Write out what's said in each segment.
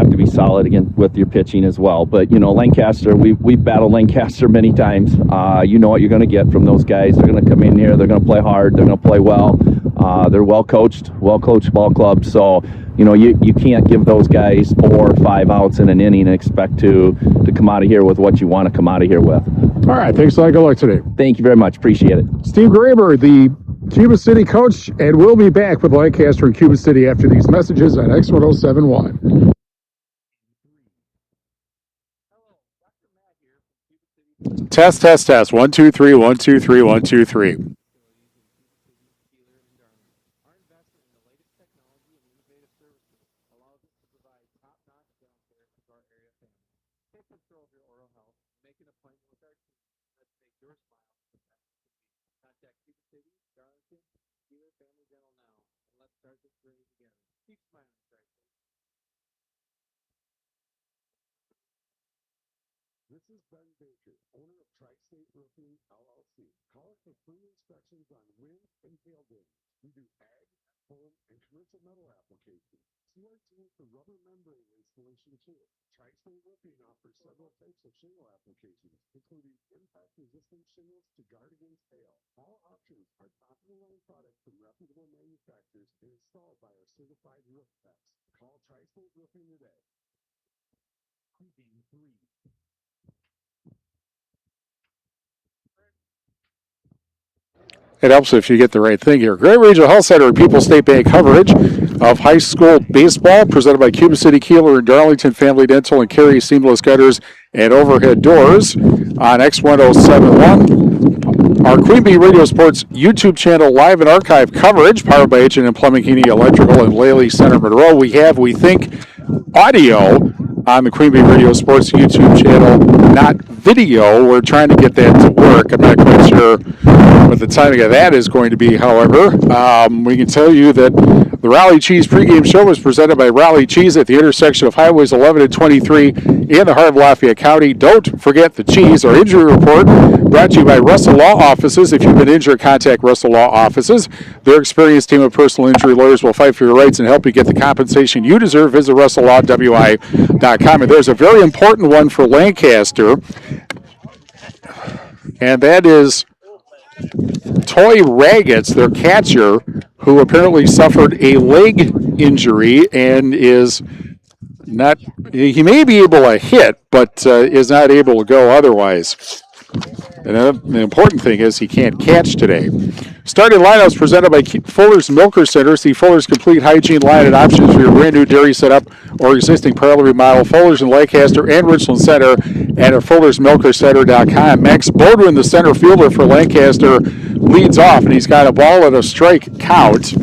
have to be solid again with your pitching as well. But, Lancaster, we've battled Lancaster many times. You know what you're going to get from those guys. They're going to come in here. They're going to play hard. They're going to play well. They're well-coached ball club. So, you can't give those guys 4 or 5 outs in an inning and expect to come out of here with what you want to come out of here with. All right. Thanks a lot. Good luck today. Thank you very much. Appreciate it. Steve Graber, the Cuba City coach, and we'll be back with Lancaster and Cuba City after these messages on X1071. Test, test, test. 1, 2, 3, 1, 2, 3, 1, 2, 3. Contact Cuba City, Darlington, Kieler, Family Dental now, and let's start this journey together. Keep smiling, Tri-State. This is Ben Baker, owner of Tri-State Roofing, LLC. Call us for free inspections on wind and hail damage. We do ag, home, and commercial metal applications. See our team for rubber membrane installation too. Tri-State Roofing offers several types of shingle applications, including impact-resistant shingles to guard against hail. All options are top-of-the-line products from reputable manufacturers and installed by our certified roof techs. Call Tri-State Roofing today. Pregame 3. It helps if you get the right thing here. Great Regional Health Center and People's State Bank coverage of high school baseball presented by Cuba City, Kieler, and Darlington Family Dental and Carey Seamless Gutters and Overhead Doors on X1071. Our Queen Bee Radio Sports YouTube channel live and archive coverage powered by H&M Plumbing, Heating, Electrical, and Lely Center Monroe. We have, we think, audio on the Queen Bee Radio Sports YouTube channel, not video. We're trying to get that to work. I'm not quite sure what the timing of that is going to be, however. We can tell you that the Raleigh Cheese pregame show was presented by Raleigh Cheese at the intersection of Highways 11 and 23 in the heart of Lafayette County. Don't forget the cheese. Our injury report brought to you by Russell Law Offices. If you've been injured, contact Russell Law Offices. Their experienced team of personal injury lawyers will fight for your rights and help you get the compensation you deserve. Visit RussellLawWI.com. And there's a very important one for Lancaster, and that is Toy Raggets, their catcher, who apparently suffered a leg injury and is not, he may be able to hit, but is not able to go otherwise. And the important thing is he can't catch today. Starting lineups presented by Fuller's Milker Center. See Fuller's complete hygiene line and options for your brand new dairy setup or existing parlor remodel. Fuller's in Lancaster and Richland Center and at Fuller'sMilkerCenter.com. Max Bodwin, the center fielder for Lancaster, leads off, and he's got a ball and a strike count.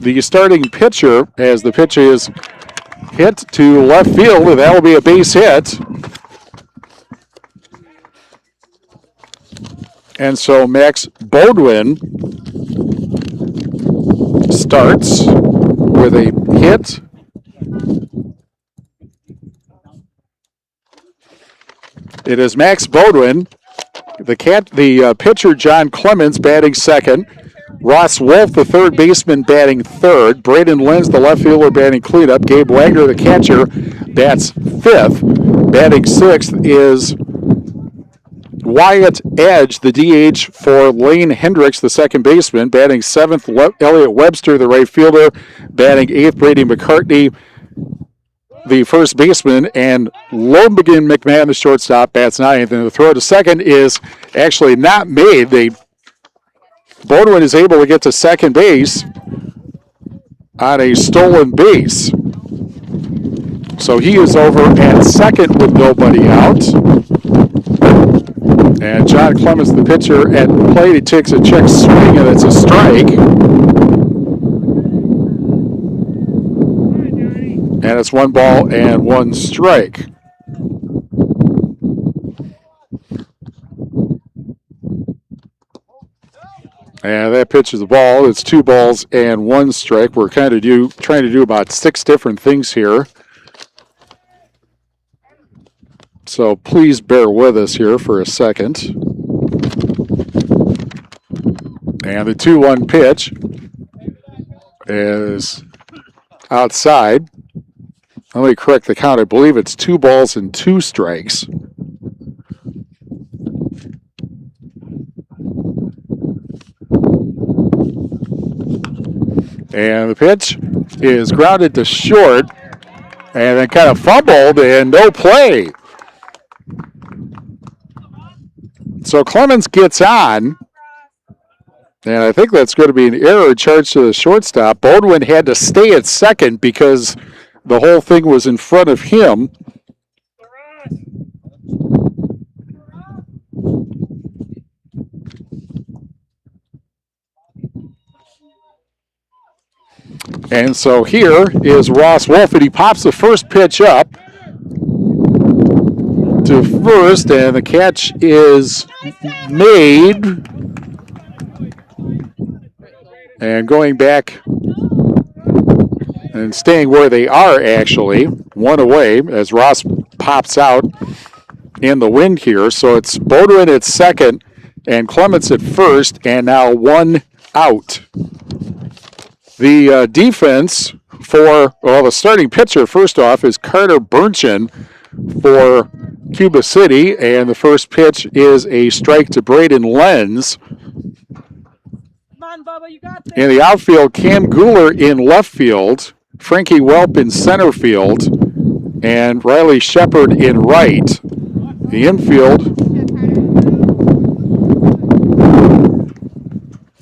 The starting pitcher, as the pitch is hit to left field, and that will be a base hit. And so Max Bodwin starts with a hit. It is Max Bodwin, the pitcher John Clemens batting second, Ross Wolf, the third baseman, batting third, Braden Lenz, the left fielder, batting cleanup, Gabe Wagner, the catcher, bats fifth. Batting sixth is Wyatt Edge, the DH for Lane Hendricks, the second baseman. Batting seventh, Elliott Webster, the right fielder. Batting eighth, Brady McCartney, the first baseman. And Logan McMahon, the shortstop, bats ninth. And the throw to second is actually not made. Bodwin is able to get to second base on a stolen base. So he is over at second with nobody out. And John Clemens, the pitcher, at the plate, he takes a check swing, and it's a strike. And it's 1 ball and 1 strike. And that pitch is the ball. It's 2 balls and 1 strike. We're trying to do about 6 different things here. So please bear with us here for a second. And the 2-1 pitch is outside. Let me correct the count. I believe it's 2 balls and 2 strikes. And the pitch is grounded to short and then kind of fumbled and no play. So Clemens gets on, and I think that's going to be an error charged to the shortstop. Bodwin had to stay at second because the whole thing was in front of him. And so here is Ross Wolf, and he pops the first pitch up to first, and the catch is made. And going back and staying where they are, actually, one away as Ross pops out in the wind here. So it's Bodwin at second and Clements at first, and now 1 out. The defense for, well, the starting pitcher, first off, is Carter Burnchin for Cuba City, and the first pitch is a strike to Braden Lenz. Come on, Bubba, you got this. In the outfield, Cam Gooler in left field, Frankie Welp in center field, and Riley Shepard in right. The infield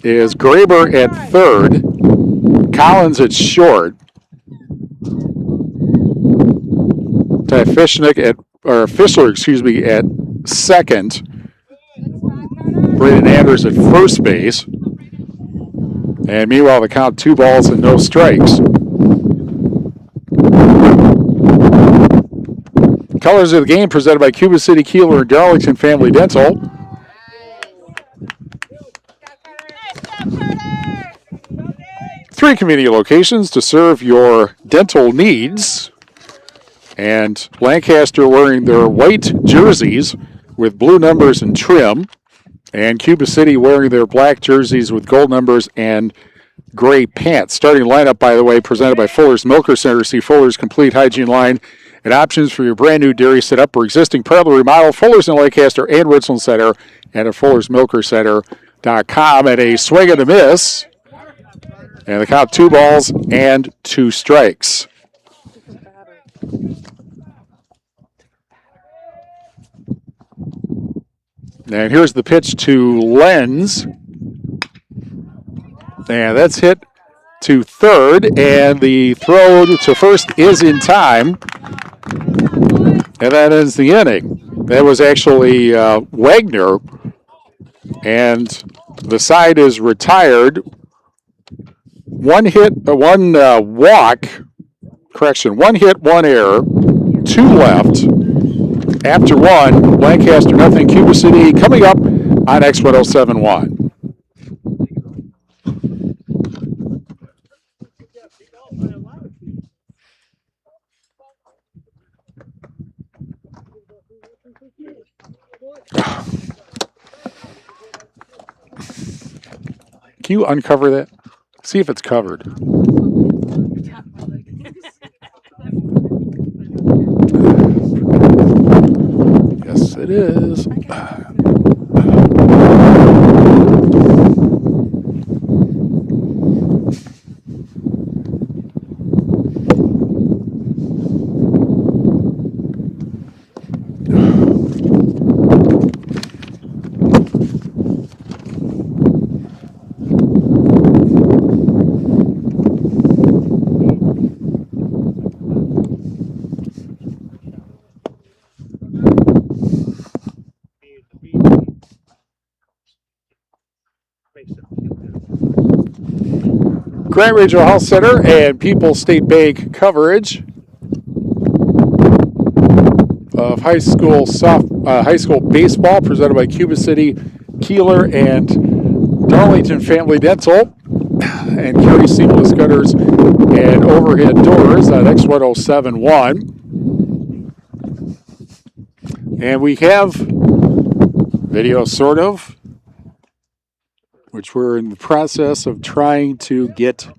is Graber at third, Collins at short, Fischler, at second, Braden Anders at first base. And meanwhile, the count 2 balls and no strikes. Colors of the game presented by Cuba City, Kieler, and Darlington Family Dental. Three community locations to serve your dental needs. And Lancaster wearing their white jerseys with blue numbers and trim. And Cuba City wearing their black jerseys with gold numbers and gray pants. Starting lineup, by the way, presented by Fuller's Milker Center. See Fuller's complete hygiene line and options for your brand new dairy setup or existing parlor remodel. Fuller's in Lancaster and Richland Center and at Fuller'sMilkerCenter.com. And a swing and a miss. And the count 2 balls and 2 strikes. And here's the pitch to Lenz. And that's hit to third, and the throw to first is in time. And that ends the inning. That was actually Wagner, and the side is retired. One hit, one hit, 1 error, 2 left. After 1, Lancaster nothing, Cuba City coming up on X1071. Can you uncover that? See if it's covered. Yes, it is. Grant Regional Health Center and People's State Bank coverage of high school baseball presented by Cuba City, Kieler, and Darlington Family Dental, and Carey Seamless Gutters and Overhead Doors on X1071. And we have video, sort of, which we're in the process of trying to get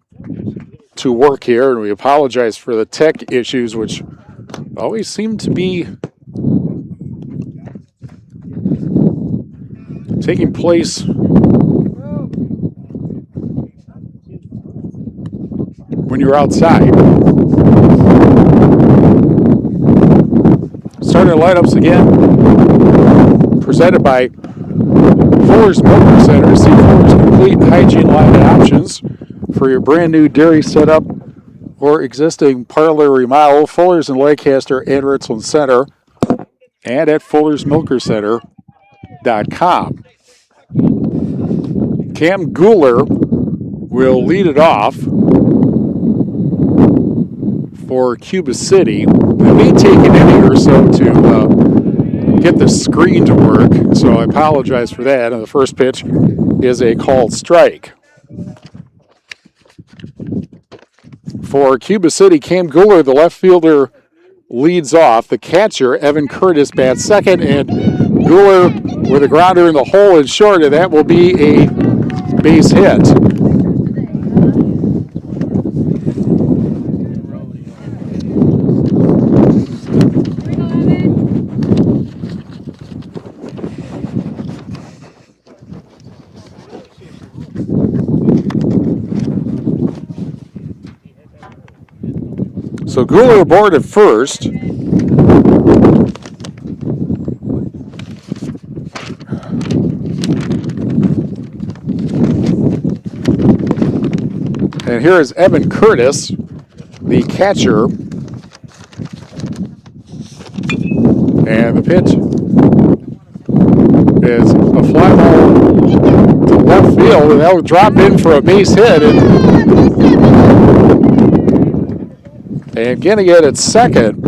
to work here, and we apologize for the tech issues, which always seem to be taking place when you're outside. Starting lineups again, presented by Fuller's Milk Center. See Fuller's complete hygiene line and options for your brand new dairy setup or existing parlor remodel. Fuller's in Lancaster and Richland Center, and at Fuller'sMilkerCenter.com. Cam Kieler will lead it off for Cuba City. It may take an inning or so to get the screen to work, so I apologize for that. And the first pitch is a called strike. For Cuba City, Cam Kieler, the left fielder, leads off. The catcher, Evan Curtis, bats second, and Kieler with a grounder in the hole and short, and that will be a base hit. So Kieler aboard at first. And here is Evan Curtis, the catcher. And the pitch is a fly ball to left field, and that will drop in for a base hit. And getting it at second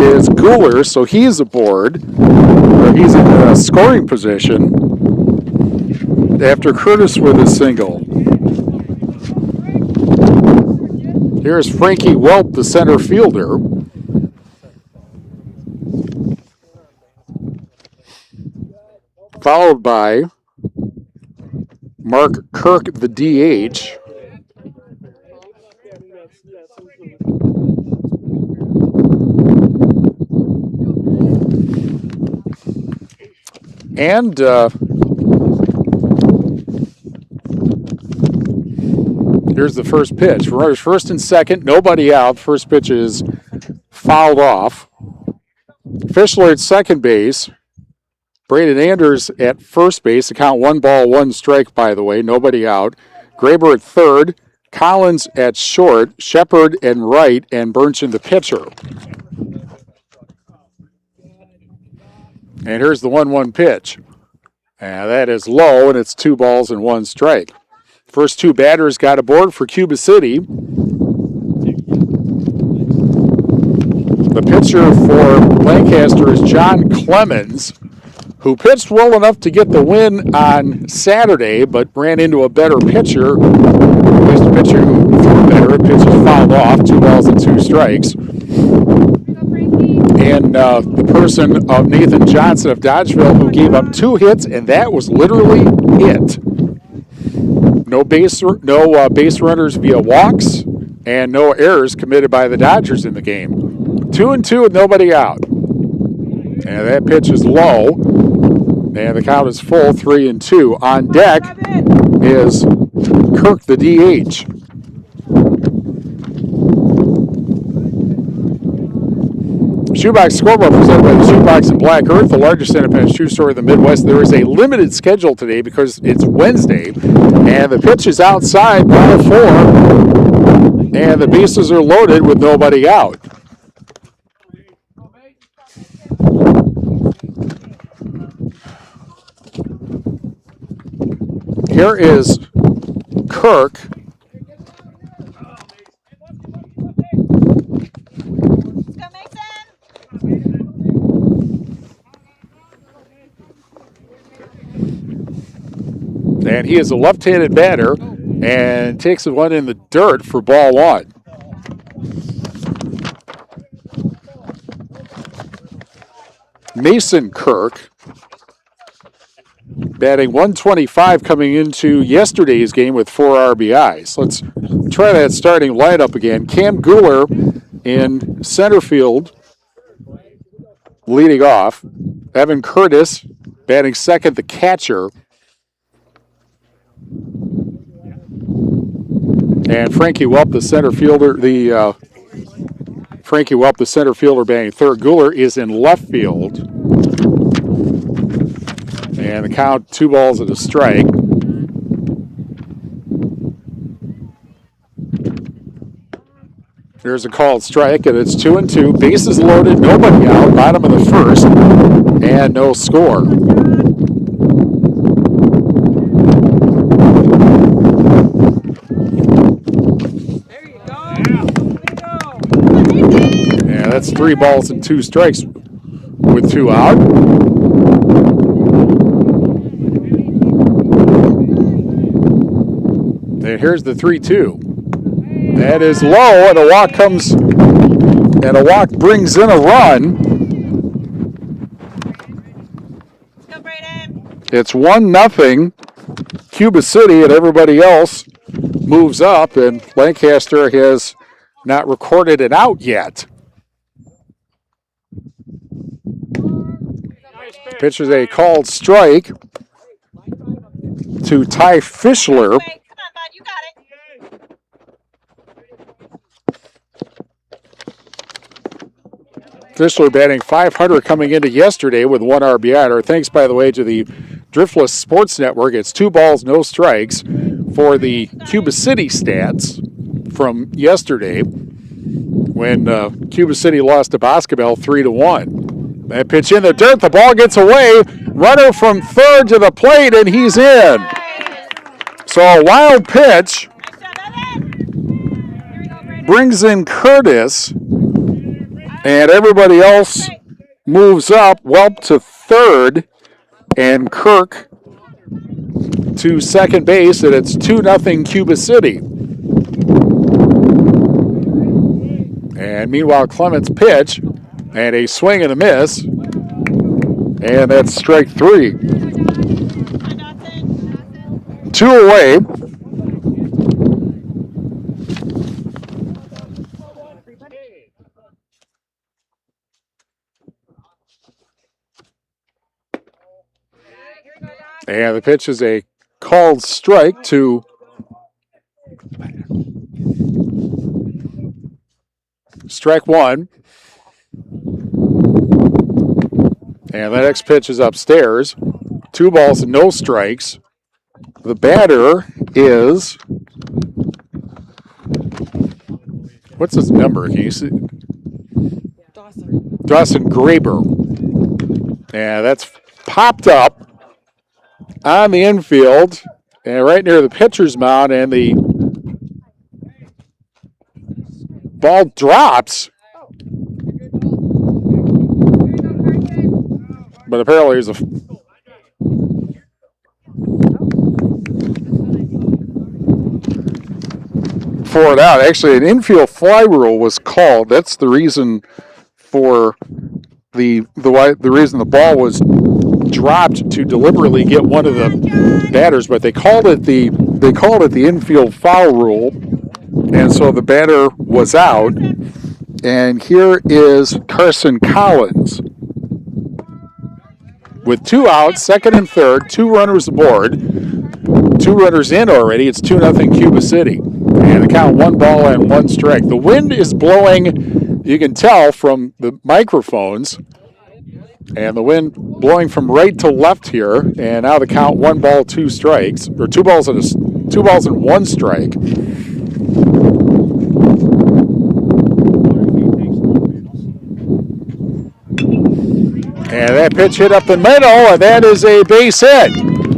is Kieler, so he's aboard, or he's in a scoring position after Curtis with a single. Here's Frankie Welp, the center fielder. Followed by Mark Kirk, the DH. And here's the first pitch. Runners first and second, nobody out. First pitch is fouled off. Fischler at second base. Braden Anders at first base. The count 1-1 by the way, nobody out. Graber at third. Collins at short. Shepard and right, and Burnchin the pitcher. And here's the 1-1 pitch. And that is low, and it's 2-1. First two batters got aboard for Cuba City. The pitcher for Lancaster is John Clemens, who pitched well enough to get the win on Saturday, but ran into a better pitcher. At least a pitcher who threw better. The pitch was fouled off, 2-2. And the person of Nathan Johnson of Dodgeville, who gave up 2 hits, and that was literally it. No base runners via walks, and no errors committed by the Dodgers in the game. 2-2 with nobody out. And that pitch is low, and the count is full, 3-2. On deck is Kirk, the DH. Shoebox Scoreboard presented by the Shoebox in Black Earth, the largest independent shoe store in the Midwest. There is a limited schedule today because it's Wednesday, and the pitch is outside, ball 4, and the bases are loaded with nobody out. Here is Kirk. And he is a left-handed batter and takes the one in the dirt for ball 1. Mason Kirk batting 125 coming into yesterday's game with 4 RBIs. Let's try that starting lineup again. Cam Kieler in center field, leading off. Evan Curtis batting second, the catcher. And Frankie Welp, the center fielder, batting third. Kieler is in left field. And the count, 2 balls and a strike. There's a called strike, and it's 2-2. Bases loaded, nobody out. Bottom of the first, and no score. There you go. There you go. Yeah, that's 3 balls and 2 strikes with 2 out. And here's the 3-2. That is low, and a walk brings in a run. It's 1-0 Cuba City, and everybody else moves up, and Lancaster has not recorded an out yet. Pitch is a called strike to Ty Fischler. Come on, bud, you got it. Fischler batting .500 coming into yesterday with 1 RBI. Our thanks, by the way, to the Driftless Sports Network. It's 2 balls, no strikes for the Cuba City stats from yesterday when Cuba City lost to Boscobel 3-1. That pitch in the dirt, the ball gets away. Runner from third to the plate, and he's in. So a wild pitch brings in Curtis, and everybody else moves up. Welp to third, and Kirk to second base, and it's 2-0 Cuba City. And meanwhile, Clements pitch, and a swing and a miss, and that's strike 3. 2 away. And the pitch is a called strike to strike 1. And the next pitch is upstairs. 2 balls and no strikes. The batter is, what's his number? Can you see? Dawson Graber. And that's popped up on the infield and right near the pitcher's mound, and the ball drops. But apparently there's a for it out. Actually, an infield fly rule was called. That's the reason for the reason the ball was dropped, to deliberately get one of the batters, but they called it the infield foul rule, and so the batter was out. And here is Carson Collins with 2 outs, second and third, 2 runners aboard, 2 runners in already. It's 2-0 Cuba City, and the count 1 ball and 1 strike. The wind is blowing, you can tell from the microphones, and the wind blowing from right to left here. And now the count 1 ball, 2 strikes, or 2 balls and 1 strike. And that pitch hit up the middle, and that is a base hit.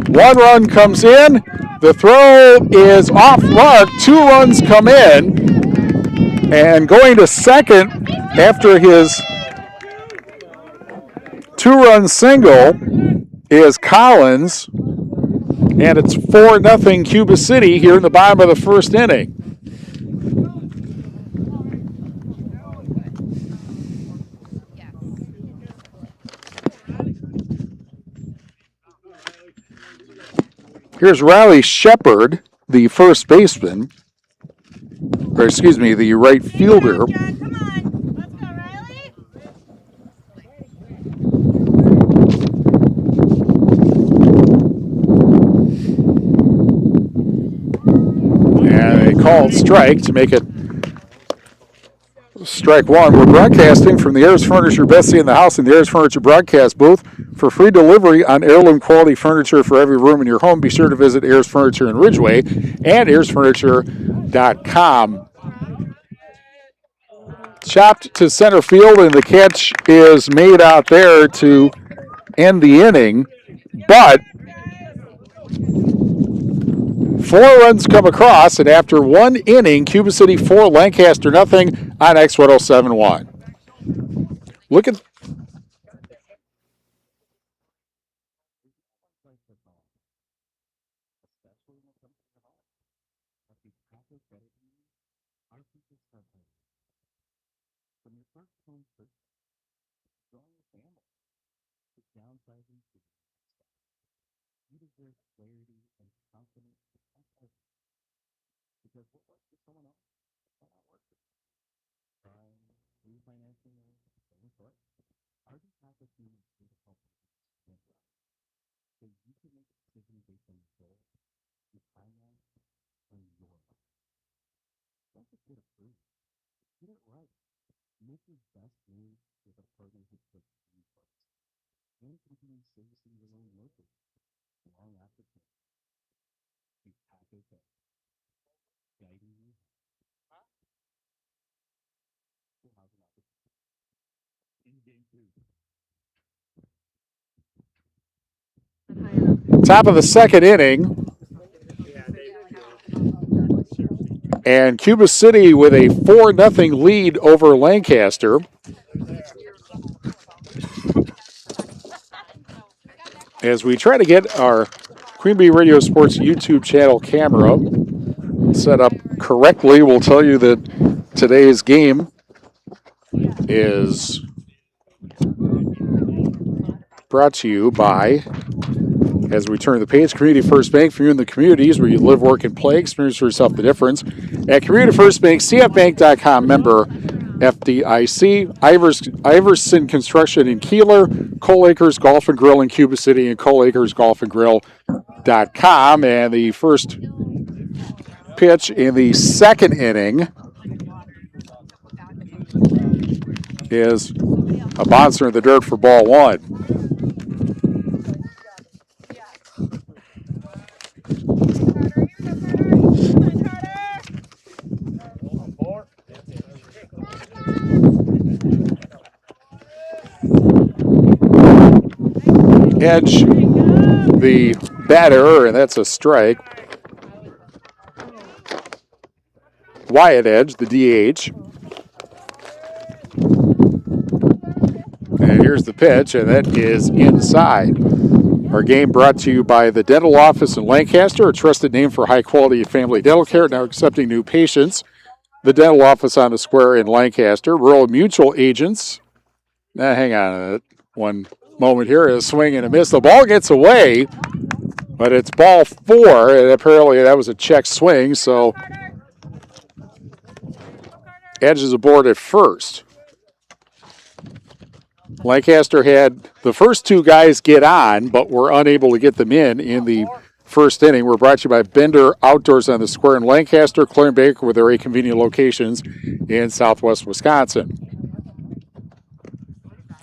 1 run comes in. The throw is off mark. 2 runs come in. And going to second after his 2-run single is Collins. And it's 4-0 Cuba City here in the bottom of the first inning. Here's Riley Shepard, the first baseman, or excuse me, the right fielder. John, come on. Let's go, Riley. And they called strike to make it strike one. We're broadcasting from the Ayers Furniture Best Seat in the House in the Ayers Furniture broadcast booth. For free delivery on heirloom quality furniture for every room in your home, be sure to visit Ayers Furniture in Ridgeway and AyersFurniture.com. Chopped to center field, and the catch is made out there to end the inning. But 4 runs come across, and after 1 inning, Cuba City 4, Lancaster nothing on X1071. Look at top of the second inning. And Cuba City with a 4-0 lead over Lancaster. As we try to get our Queen Bee Radio Sports YouTube channel camera set up correctly, we'll tell you that today's game is brought to you by, as we turn the page, Community First Bank, for you in the communities where you live, work, and play. Experience for yourself the difference. At Community First Bank, CFBank.com, member FDIC, Iverson Construction in Kieler, Cole Acres Golf and Grill in Cuba City, and ColeAcersGolfandGrill.com. And the first pitch in the second inning is a bouncer in the dirt for ball one. Edge, the batter, and that's a strike. Wyatt Edge, the DH. And here's the pitch, and that is inside. Our game brought to you by the Dental Office in Lancaster, a trusted name for high-quality family dental care, now accepting new patients. The Dental Office on the Square in Lancaster. Rural Mutual Agents. Now, hang on a minute. One moment here, a swing and a miss. The ball gets away, but it's ball 4, and apparently that was a check swing, so Edge is aboard at first. Lancaster had the first 2 guys get on, but were unable to get them in the first inning. We're brought to you by Bender Outdoors on the Square in Lancaster, Claire and Baker with their 8 convenient locations in southwest Wisconsin.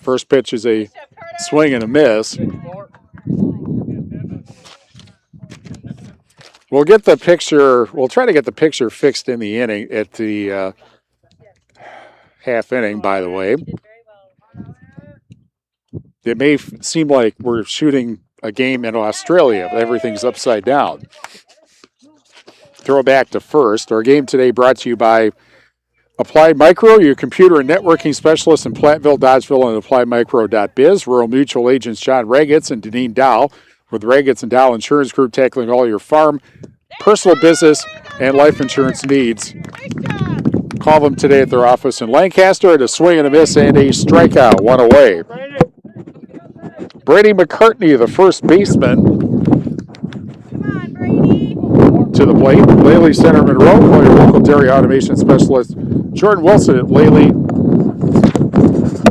First pitch is a swing and a miss. We'll get the picture. We'll try to get the picture fixed in the inning at the half inning, by the way. It may seem like we're shooting a game in Australia, but everything's upside down. Throw back to first. Our game today brought to you by Applied Micro, your computer and networking specialist in Platteville, Dodgeville, and AppliedMicro.biz. Rural Mutual Agents John Ragetz and Deneen Dow with Ragetz and Dow Insurance Group, tackling all your farm, personal business, and life insurance needs. Call them today at their office in Lancaster. A swing and a miss and a strikeout, 1 away. Brady McCartney, the first baseman. Come on, to the plate. Lely Center Monroe, call your local dairy automation specialist. Jordan Wilson at Lely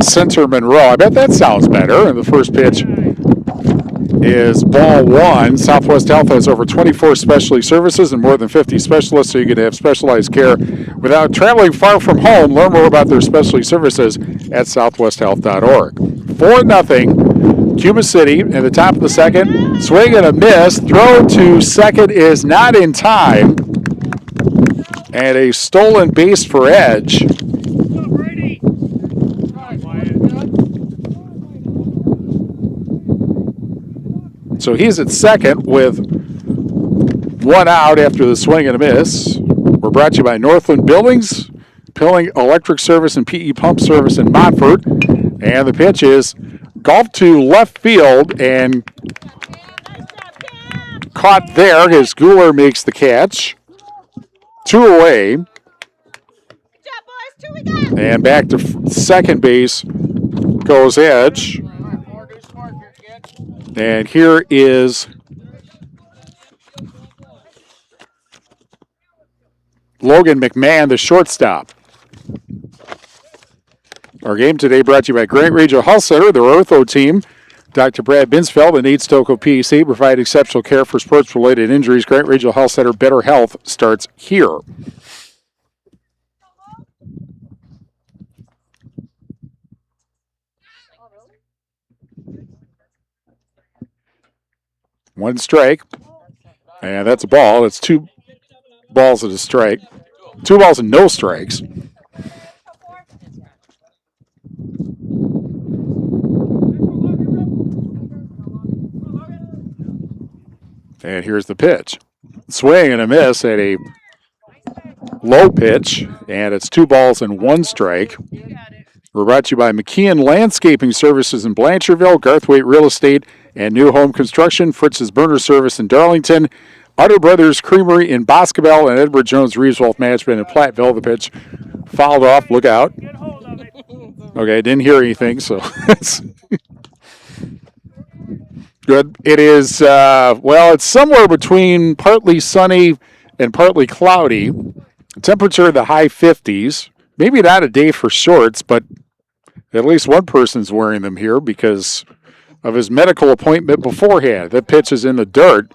Center Monroe. I bet that sounds better. And the first pitch is ball one. Southwest Health has over 24 specialty services and more than 50 specialists, so you can have specialized care without traveling far from home. Learn more about their specialty services at southwesthealth.org. 4-0, Cuba City in the top of the second. Swing and a miss. Throw to second is not in time. And a stolen base for Edge. So he's at second with one out after the swing and a miss. We're brought to you by Northland Buildings, Pilling Electric Service and PE Pump Service in Montfort. And the pitch is golf to left field and caught there as Kieler makes the catch. 2 away. Good job, boys. 2 we got. And back to second base goes Edge. And here is Logan McMahon, the shortstop. Our game today brought to you by Grant Regional Health Center, the ortho team. Dr. Brad Binsfeld and Nate Stokoe PEC provide exceptional care for sports-related injuries. Grant Regional Health Center, better health starts here. One strike, and that's a ball. It's 2 balls and a strike. 2 balls and no strikes. And here's the pitch. Swing and a miss at a low pitch, and it's 2 balls and 1 strike. We're brought to you by McKeon Landscaping Services in Blanchardville, Garthwaite Real Estate, and New Home Construction, Fritz's Burner Service in Darlington, Utter Brothers Creamery in Boscobel, and Edward Jones Reeves Wealth Management in Platteville. The pitch fouled off. Look out. Okay, I didn't hear anything, so it's good. It is, it's somewhere between partly sunny and partly cloudy. Temperature in the high 50s. Maybe not a day for shorts, but at least one person's wearing them here because of his medical appointment beforehand. That pitch is in the dirt.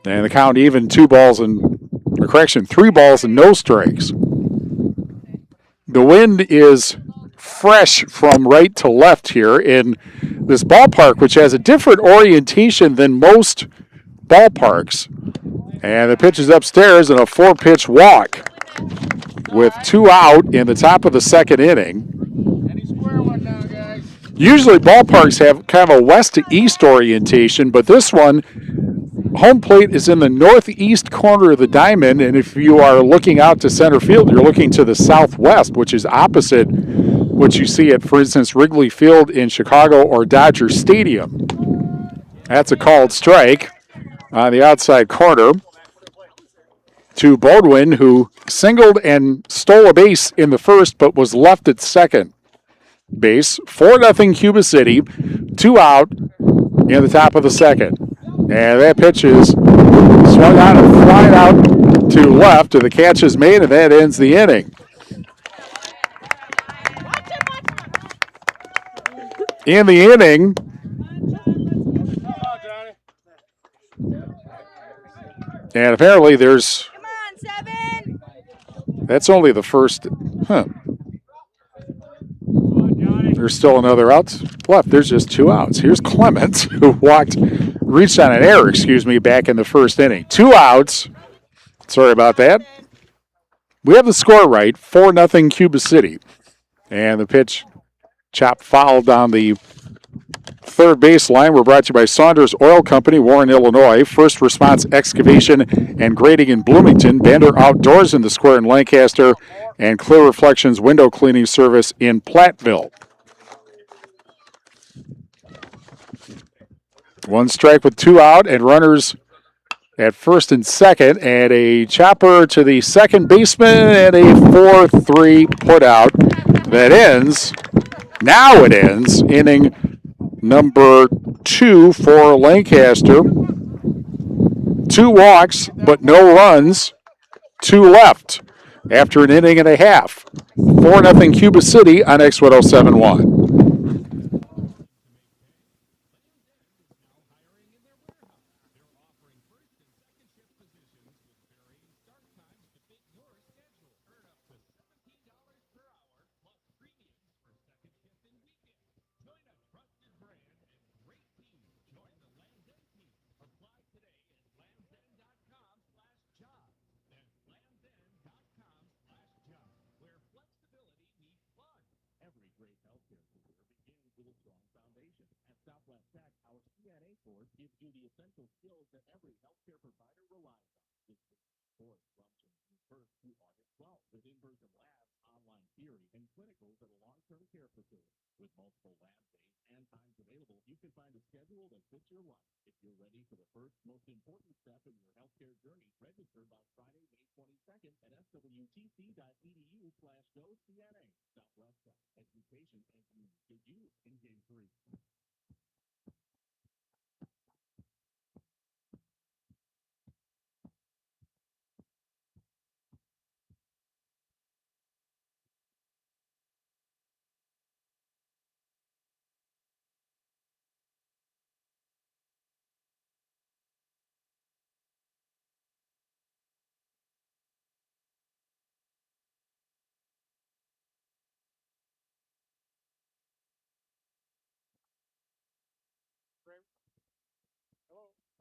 And the count even 3 balls and no strikes. The wind is fresh from right to left here in this ballpark, which has a different orientation than most ballparks. And the pitch is upstairs in a 4-pitch walk with 2 out in the top of the second inning. Usually ballparks have kind of a west to east orientation, but this one, home plate is in the northeast corner of the diamond, and if you are looking out to center field, you're looking to the southwest, which is opposite what you see at, for instance, Wrigley Field in Chicago or Dodger Stadium. That's a called strike on the outside corner to Bodwin, who singled and stole a base in the first but was left at second base. 4-0 Cuba City, 2 out in the top of the second. And that pitch is swung out and flying out to left, and the catch is made, and that ends the inning. In the inning, and apparently there's, Come on, 7. that's only the first, There's still another out left. There's just 2 outs. Here's Clements, who reached on an error, back in the first inning. 2 outs. Sorry about that. We have the score right, 4-0 Cuba City. And the pitch chopped foul down the third baseline. We're brought to you by Saunders Oil Company, Warren, Illinois. First Response Excavation and Grading in Bloomington. Bander Outdoors in the Square in Lancaster. And Clear Reflections Window Cleaning Service in Platteville. 1 strike with 2 out and runners at first and second, and a chopper to the second baseman and a 4-3 putout that ends. Now it ends inning number 2 for Lancaster. 2 2 walks, but no runs, 2 left after an inning and a half. 4-0 Cuba City on X1071.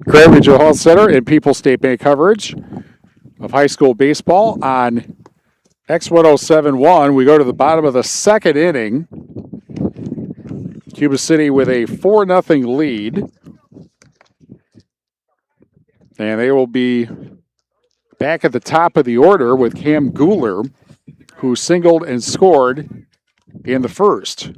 Gray Regional Health Center and People's State Bank coverage of high school baseball on X1071. We go to the bottom of the second inning. Cuba City with a 4-0 lead. And they will be back at the top of the order with Cam Kieler, who singled and scored in the first.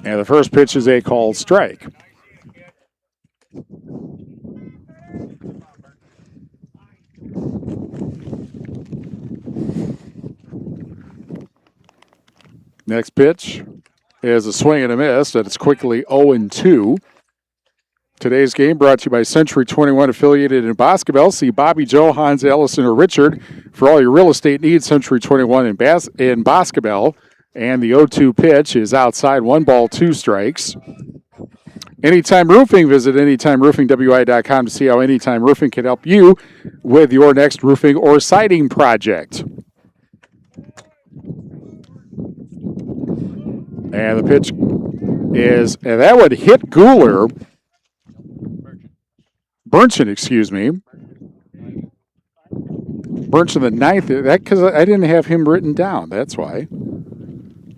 And the first pitch is a called strike. Next pitch is a swing and a miss, and it's quickly 0-2. Today's game brought to you by Century 21 affiliated in Boscobel. See Bobby, Joe, Hans, Allison, or Richard for all your real estate needs. Century 21 in Boscobel. And the 0-2 pitch is outside, 1 ball, 2 strikes. Anytime Roofing, visit anytimeroofingwi.com to see how Anytime Roofing can help you with your next roofing or siding project. And the pitch is, and that would hit Kieler. Burnson, excuse me. Burnson the ninth, that because I didn't have him written down, that's why.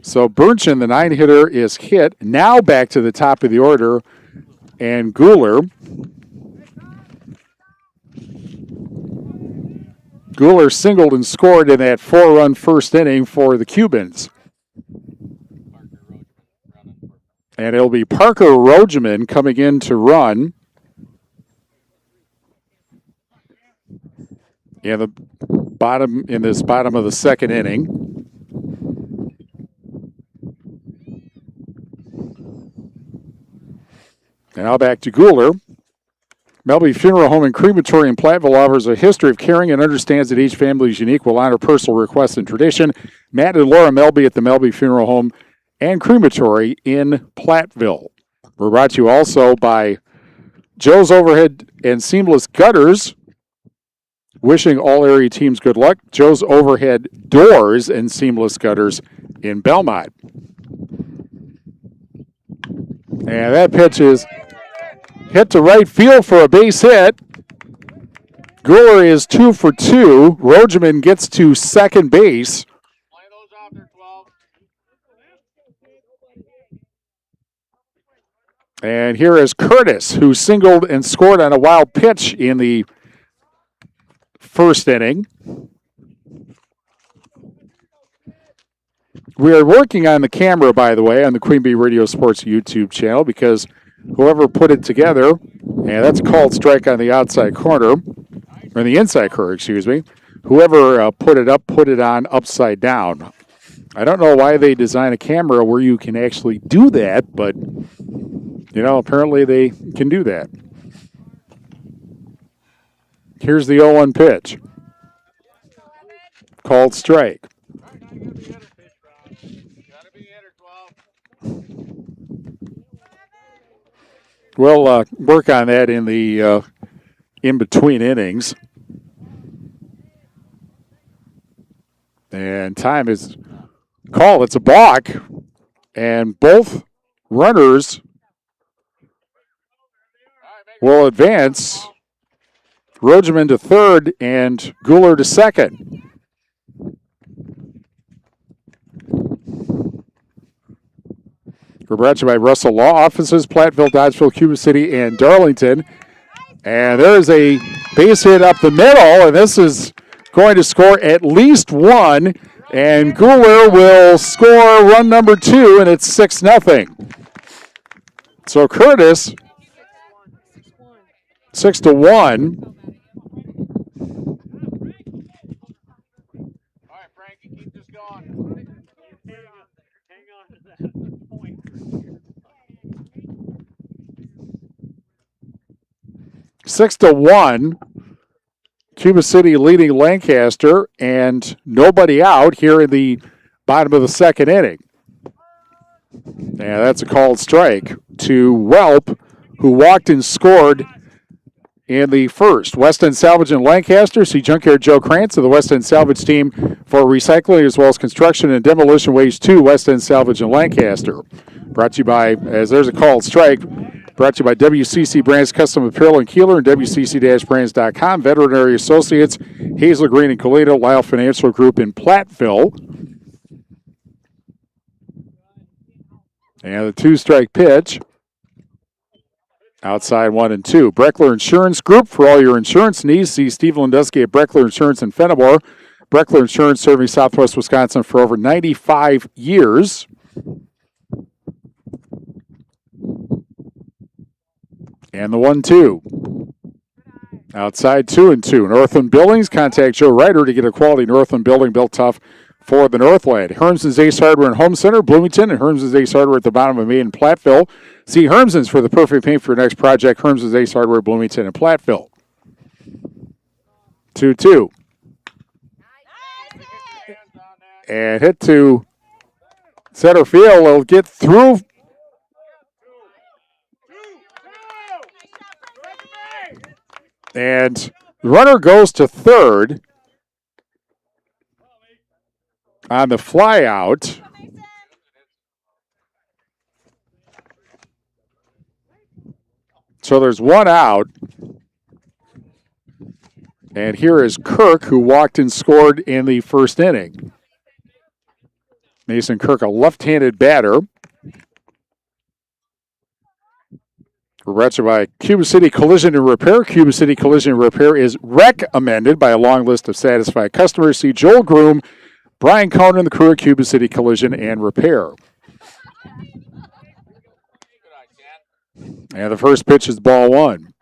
So Burnson, the 9-hitter, is hit. Now back to the top of the order. And Kieler singled and scored in that 4-run first inning for the Cubans. And it'll be Parker Rogeman coming in to run. In this bottom of the second inning. Now back to Kieler. Melby Funeral Home and Crematory in Platteville offers a history of caring and understands that each family is unique, will honor personal requests and tradition. Matt and Laura Melby at the Melby Funeral Home and Crematory in Platteville. We're brought to you also by Joe's Overhead and Seamless Gutters. Wishing all area teams good luck. Joe's Overhead Doors and Seamless Gutters in Belmont. And that pitch is hit to right field for a base hit. Kieler is 2 for 2. Rogeman gets to second base. And here is Curtis, who singled and scored on a wild pitch in the first inning. We are working on the camera, by the way, on the Queen Bee Radio Sports YouTube channel because whoever put it together And that's a called strike on the outside corner, or the inside corner, excuse me. Whoever put it on upside down. I don't know why they design a camera where you can actually do that, but, apparently they can do that. Here's the 0-1 pitch. Called strike. We'll work on that in the in-between innings. And time is called. It's a balk. And both runners will advance. Rogeman to third and Kieler to second. We're brought to you by Russell Law Offices, Platteville, Dodgeville, Cuba City, and Darlington. And there's a base hit up the middle, and this is going to score at least one. And Kieler will score run number 2, and it's 6-0. So Curtis, 6-1. All right, Frankie, keep this going. Hang on to that point. 6-1. Cuba City leading Lancaster, and nobody out here in the bottom of the second inning. And that's a called strike to Welp, who walked and scored in the first. West End Salvage in Lancaster. See Junkyard Joe Krantz of the West End Salvage team for recycling as well as construction and demolition waste to West End Salvage in Lancaster. Brought to you by, as there's a called strike, brought to you by WCC Brands Custom Apparel in Kieler and WCC-Brands.com. Veterinary Associates, Hazel Green and Colado, Lyle Financial Group in Platteville. And the 2-strike pitch. Outside 1-2. Breckler Insurance Group for all your insurance needs. See Steve Landusky at Breckler Insurance in Fenimore. Breckler Insurance serving Southwest Wisconsin for over 95 years. And the 1-2. Outside 2-2. Northland Buildings. Contact Joe Ryder to get a quality Northland building built tough for the Northland. Hermson's Ace Hardware and Home Center, Bloomington, and Hermson's Ace Hardware at the bottom of Main and Platteville. See Hermson's for the perfect paint for your next project. Hermson's Ace Hardware, Bloomington, and Platteville. 2-2. And hit to center field. It'll get through. And the runner goes to third on the fly out. So there's one out. And here is Kirk, who walked and scored in the first inning. Mason Kirk, a left-handed batter. We're brought to you by Cuba City Collision and Repair. Cuba City Collision and Repair is recommended by a long list of satisfied customers. See Joel Groom, Brian Conan, the crew at Cuba City Collision and Repair. And the first pitch is ball 1.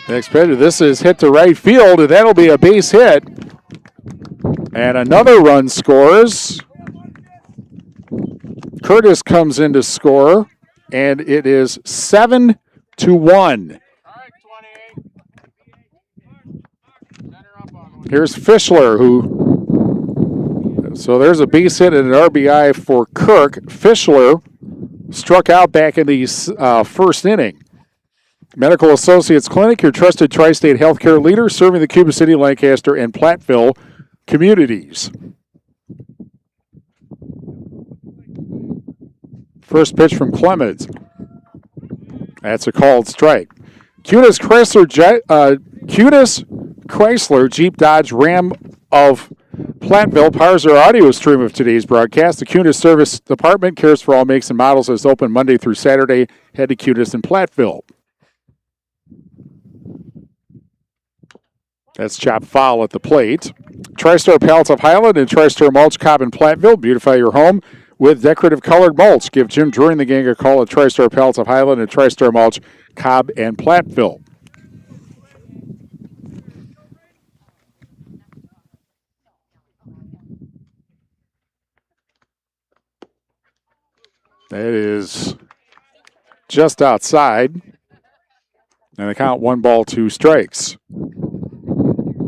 Next pitch, this is hit to right field, and that'll be a base hit. And another run scores. Curtis comes in to score, and it is 7-1. Here's Fischler, so there's a base hit and an RBI for Kirk. Fischler struck out back in the first inning. Medical Associates Clinic, your trusted tri-state healthcare leader, serving the Cuba City, Lancaster, and Platteville communities. First pitch from Clemens. That's a called strike. Cunis Chrysler Jeep Dodge Ram of Platteville powers our audio stream of today's broadcast. The Cunis Service Department cares for all makes and models. Is open Monday through Saturday. Head to Cunis in Platteville. That's chopped foul at the plate. TriStar Pallets of Highland and TriStar Mulch, Cobb and Platteville. Beautify your home with decorative colored mulch. Give Jim Drury and the gang a call at TriStar Pallets of Highland and TriStar Mulch, Cobb and Platteville. That is just outside. And the count 1 ball, 2 strikes.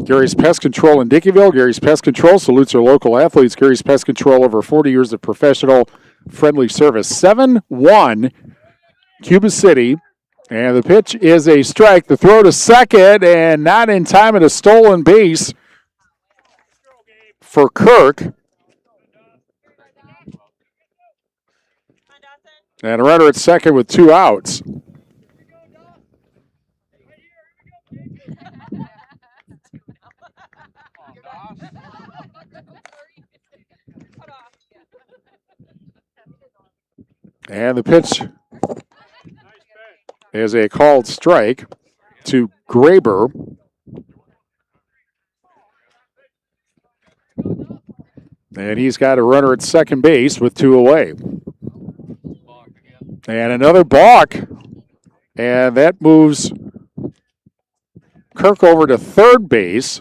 Gary's Pest Control in Dickeyville. Gary's Pest Control salutes our local athletes. Gary's Pest Control, over 40 years of professional, friendly service. 7-1, Cuba City. And the pitch is a strike. The throw to second, and not in time at a stolen base for Kirk. And a runner at second with 2 outs. And the pitch is a called strike to Graber. And he's got a runner at second base with 2 away. And another balk. And that moves Kirk over to third base.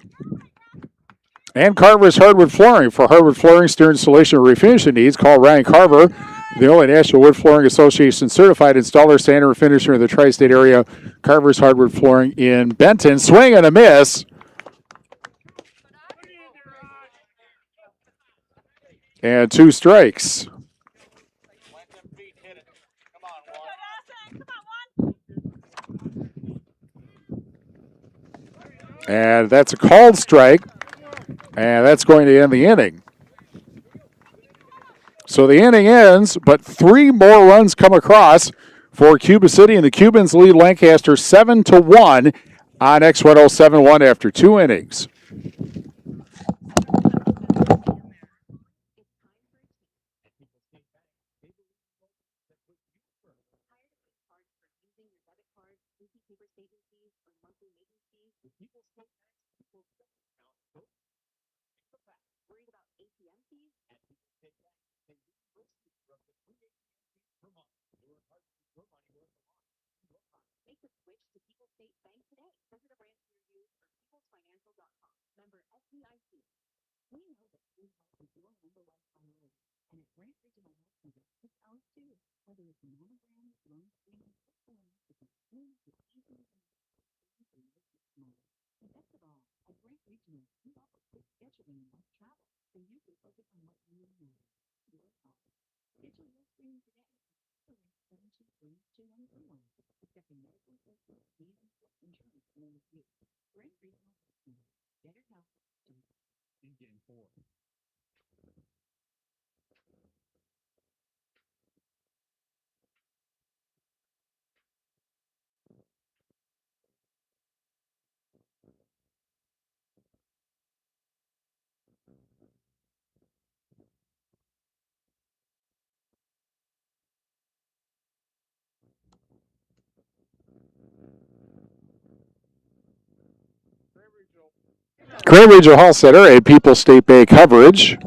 And Carver's Hardwood Flooring. For hardwood flooring, steel installation, or refinishing needs, call Ryan Carver, the only National Wood Flooring Association certified installer, sander, and finisher in the tri-state area. Carver's Hardwood Flooring in Benton. Swing and a miss. And 2 strikes. And that's a called strike. And that's going to end the inning. So the inning ends, but 3 more runs come across for Cuba City, and the Cubans lead Lancaster 7-1 on X1071 after 2 innings. Carey Regional Hall Center and People's State Bank coverage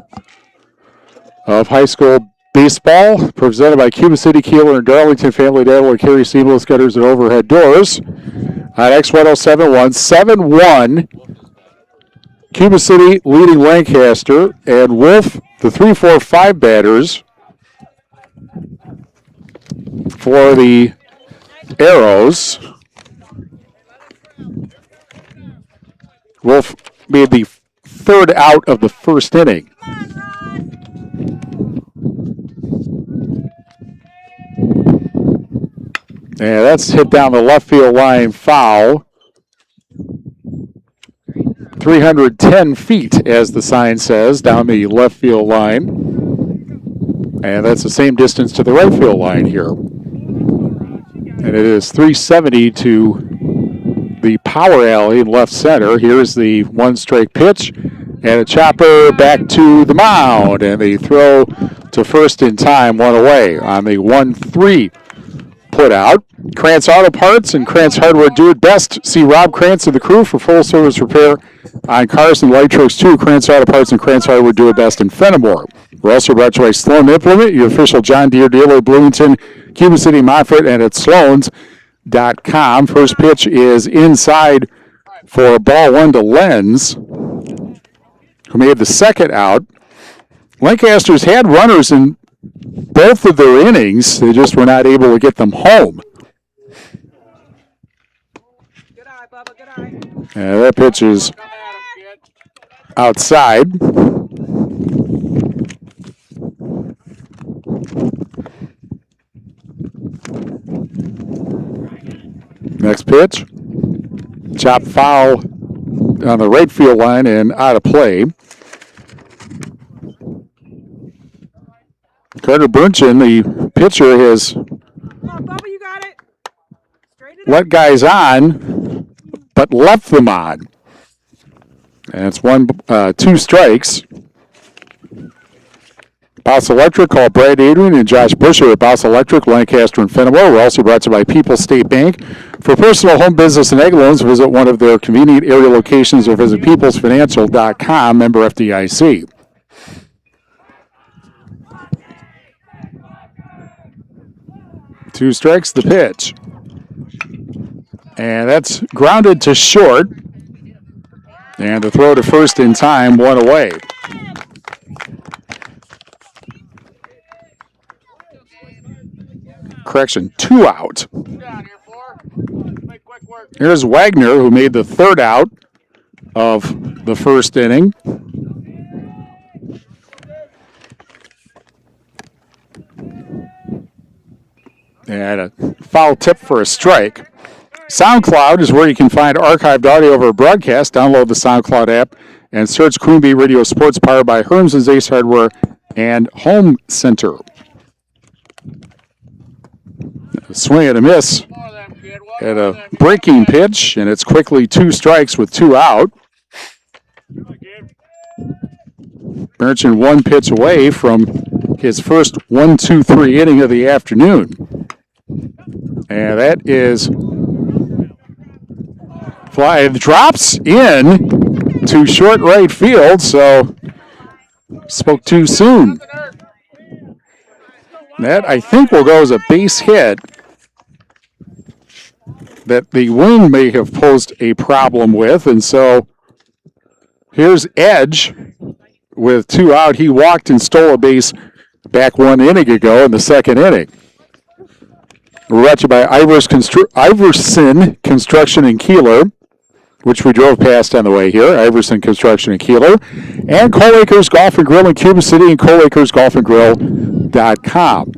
of high school baseball presented by Cuba City, Kieler, and Darlington Family Dental and Carey Seamless Gutters and Overhead Doors on X1071. 7-1. Cuba City leading Lancaster, and Wolf, the 3-4-5 batters for the Arrows. Wolf made the 3rd out of the 1st inning. And that's hit down the left field line, foul. 310 feet, as the sign says, down the left field line. And that's the same distance to the right field line here. And it is 370 to the power alley in left center. Here's the 1-strike pitch, and a chopper back to the mound, and they throw to first in time, 1 away on the 1-3 put out. Krantz Auto Parts and Krantz Hardware do it best. See Rob Krantz and the crew for full service repair on cars and light trucks too. Krantz Auto Parts and Krantz Hardware do it best in Fenimore. We're also brought to you by Sloan Implement, your official John Deere dealer, Bloomington, Cuba City, Moffett, and at Sloans.com. First pitch is inside for ball one to Lenz, who made the second out. Lancaster's had runners in both of their innings. They just were not able to get them home. Good eye, Bubba. Good eye. And that pitch is outside. Next pitch. Chop foul on the right field line and out of play. Carter Burnchin, the pitcher, has Come on, Bubba, you got it. Straight it up. let guys on, but left them on. And it's 2 strikes. Boss Electric, call Brad Adrian and Josh Busher at Boss Electric, Lancaster and Fenimore. We're also brought to you by People's State Bank. For personal, home, business, and ag loans, visit one of their convenient area locations or visit peoplesfinancial.com, member FDIC. Two strikes, the pitch. And that's grounded to short. And the throw to first in time, 1 away. Correction, 2 out. Here's Wagner, who made the third out of the first inning. And a foul tip for a strike. SoundCloud is where you can find archived audio of our broadcast. Download the SoundCloud app and search Queen Bee Radio Sports, powered by Herms' Ace Hardware and Home Center. A swing and a miss at a breaking pitch, and it's quickly 2 strikes with 2 out. Burnchin 1 pitch away from his first 1-2-3 inning of the afternoon. And that is fly. It drops in to short right field, so spoke too soon. That, I think, will go as a base hit that the wing may have posed a problem with. And so here's Edge with 2 out. He walked and stole a base back 1 inning ago in the second inning. We're brought to you by Iverson Construction in Kieler, which we drove past on the way here. Iverson Construction in Kieler. And Cole Acres Golf and Grill in Cuba City and ColeAcersGolfandGrill.com.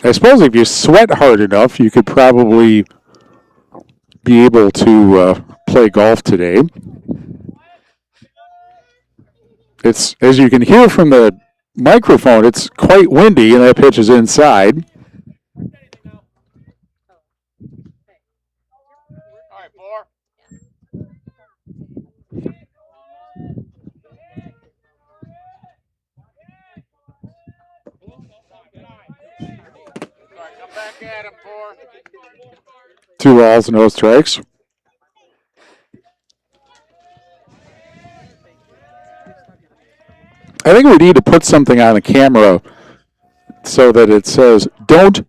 I suppose if you sweat hard enough, you could probably be able to play golf today. It's, as you can hear from the microphone, it's quite windy, and that pitch is inside. Back at him, 4. 2 balls, no strikes. I think we need to put something on the camera so that it says, don't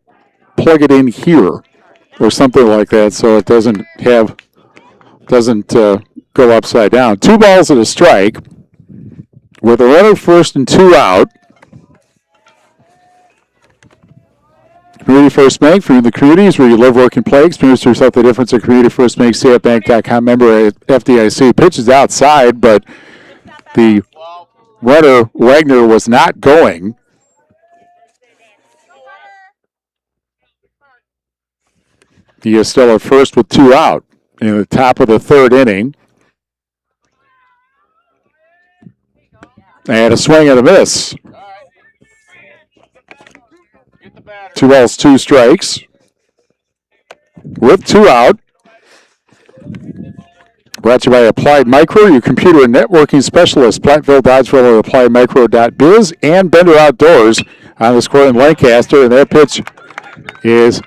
plug it in here, or something like that, so it doesn't go upside down. 2 balls and a strike with a runner first and 2 out. Community First Bank, for the communities where you live, work, and play. Experience yourself the difference at Community First Bank. CFBank.com, member at FDIC. Pitch is outside, but the runner, Wagner, was not going. He is still at first with 2 out in the top of the 3rd inning. And a swing and a miss. 2 balls, 2 strikes. With 2 out. Brought to you by Applied Micro, your computer and networking specialist. Platteville, Dodgeville, at appliedmicro.biz, and Bender Outdoors on the square in Lancaster. And that pitch is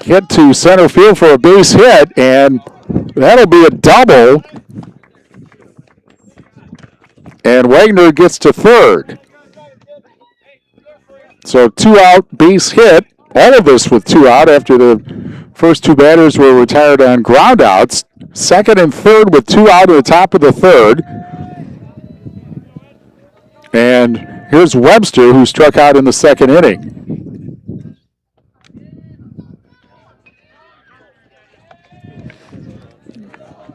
hit to center field for a base hit, and that'll be a double. And Wagner gets to third. So 2 out, base hit. All of this with 2 out after the first 2 batters were retired on ground outs. Second and third with 2 out at the top of the third. And here's Webster, who struck out in the second inning.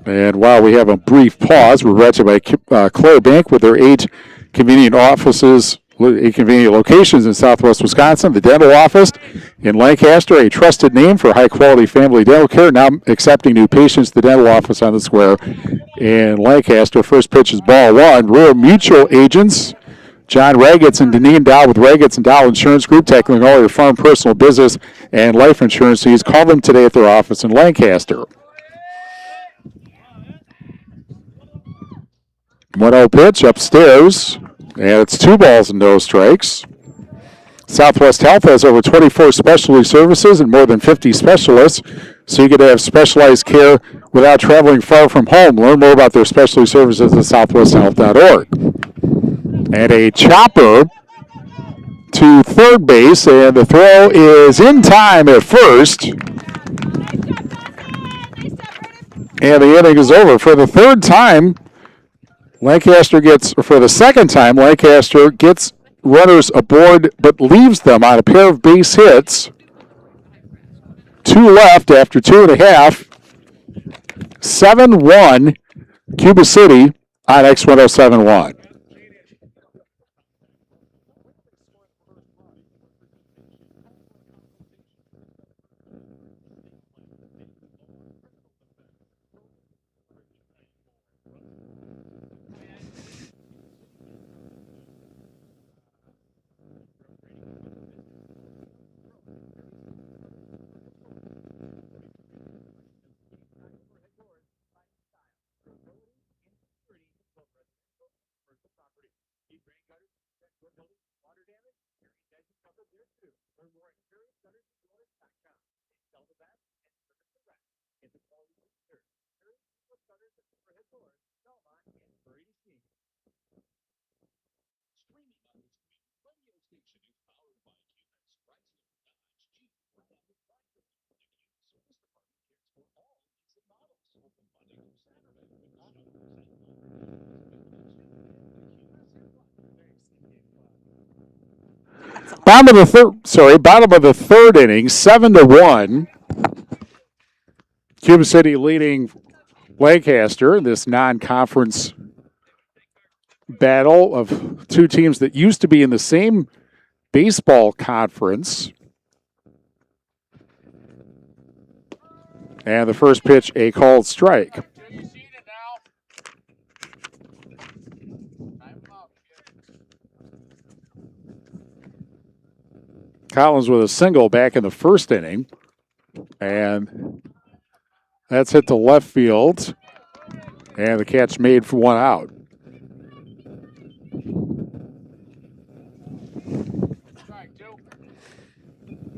And while we have a brief pause, we're brought to you by Clare Bank with their 8 convenient offices, 8 convenient locations in Southwest Wisconsin. The dental office in Lancaster, a trusted name for high-quality family dental care, now accepting new patients. The dental office on the square in Lancaster. First pitch is ball 1. Rural Mutual Agents, John Ragetz and Deneen Dow with Ragetz and Dow Insurance Group, tackling all your farm, personal, business, and life insurance needs. Call them today at their office in Lancaster. 1-0 pitch upstairs, and it's 2 balls and no strikes. Southwest Health has over 24 specialty services and more than 50 specialists, so you can have specialized care without traveling far from home. Learn more about their specialty services at southwesthealth.org. And a chopper to third base, and the throw is in time at first. And the inning is over. For the third time, Lancaster gets, or for the second time, Lancaster gets runners aboard but leaves them on a pair of base hits. 2 left after 2.5. 7-1 Cuba City on X1071. Bottom of the third inning, 7-1. Cuba City leading Lancaster in this non-conference battle of 2 teams that used to be in the same baseball conference. And the first pitch, a called strike. Collins with a single back in the first inning. And that's hit to left field. And the catch made for 1 out.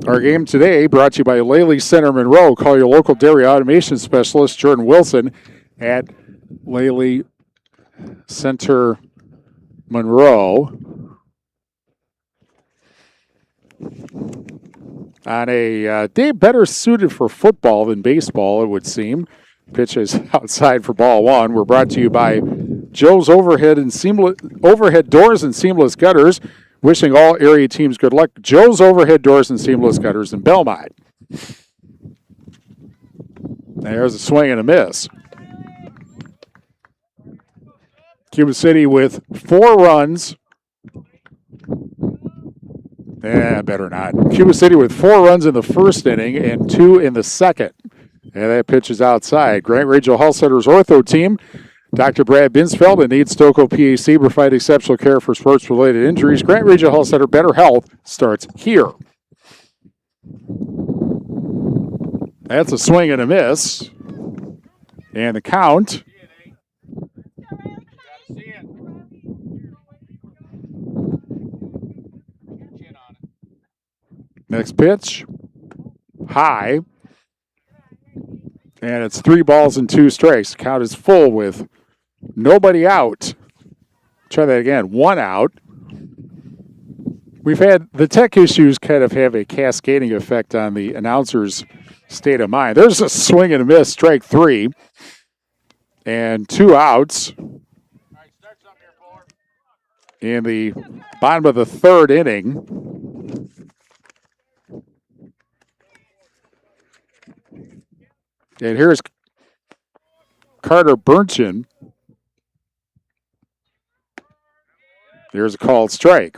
Our game today brought to you by Lely Center Monroe. Call your local dairy automation specialist, Jordan Wilson, at Lely Center Monroe. On a day better suited for football than baseball, it would seem. Pitch is outside for ball 1. We're brought to you by Joe's Overhead Doors and Seamless Gutters. Wishing all area teams good luck. Joe's Overhead Doors and Seamless Gutters in Belmont. There's a swing and a miss. Cuba City with 4 runs. Better not. Cuba City with 4 runs in the first inning and 2 in the second. And that pitch is outside. Grant Regional Health Center's ortho team, Dr. Brad Binsfeld and Need Stokoe PAC provide exceptional care for sports-related injuries. Grant Regional Health Center, better health starts here. That's a swing and a miss. And the count. Next pitch. High. And it's 3 balls and 2 strikes. The count is full with nobody out. Try that again. 1 out. We've had the tech issues kind of have a cascading effect on the announcer's state of mind. There's a swing and a miss, strike 3. And 2 outs in the bottom of the 3rd inning. And here's Carter Burnson. There's a called strike.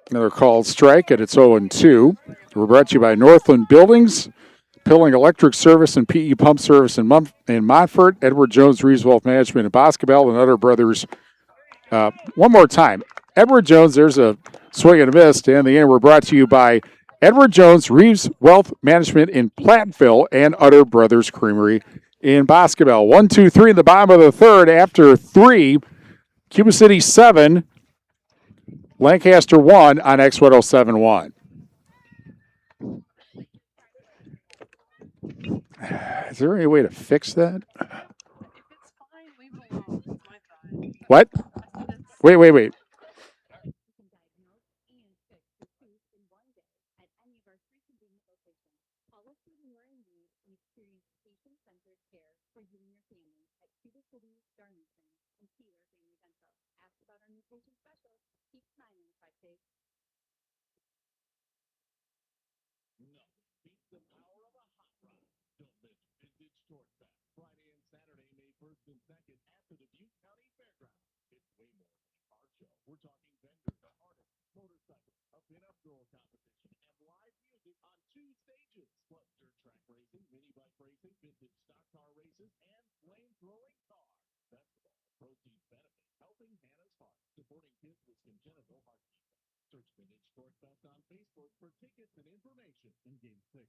Another called strike, and it's 0-2. We're brought to you by Northland Buildings, Pilling Electric Service and PE Pump Service in Montfort, Edward Jones Reeves Wealth Management in Boscobel, and Utter Brothers. One more time. Edward Jones, there's a swing and a miss. To end the inning, we're brought to you by Edward Jones Reeves Wealth Management in Platteville and Utter Brothers Creamery in Boscobel. 1-2-3 in the bottom of the 3rd. After 3, Cuba City 7, Lancaster 1 on X1071. Is there any way to fix that? What? Wait. for you and your family at Cuba City, Darlington, and Kieler Family Dental. Ask about our new patient specials. Keep smiling, 5 days. Beat the power of a hot rod. Don't miss Vintage Torque Fest Friday and Saturday, May 1st and 2nd at the Dubuque County Fairgrounds. It's way more than a car show. We're talking vendors, artists, motorcycles, a pin-up girl competition, and live music on 2 stages. Plus dirt track racing, mini bike racing, vintage stock car races, and flame-throwing cars. Best of all, proceeds benefit Helping Hannah's Heart, supporting kids with congenital heart defects. Search Vintage Torque Fest on Facebook for tickets and information in Game 6.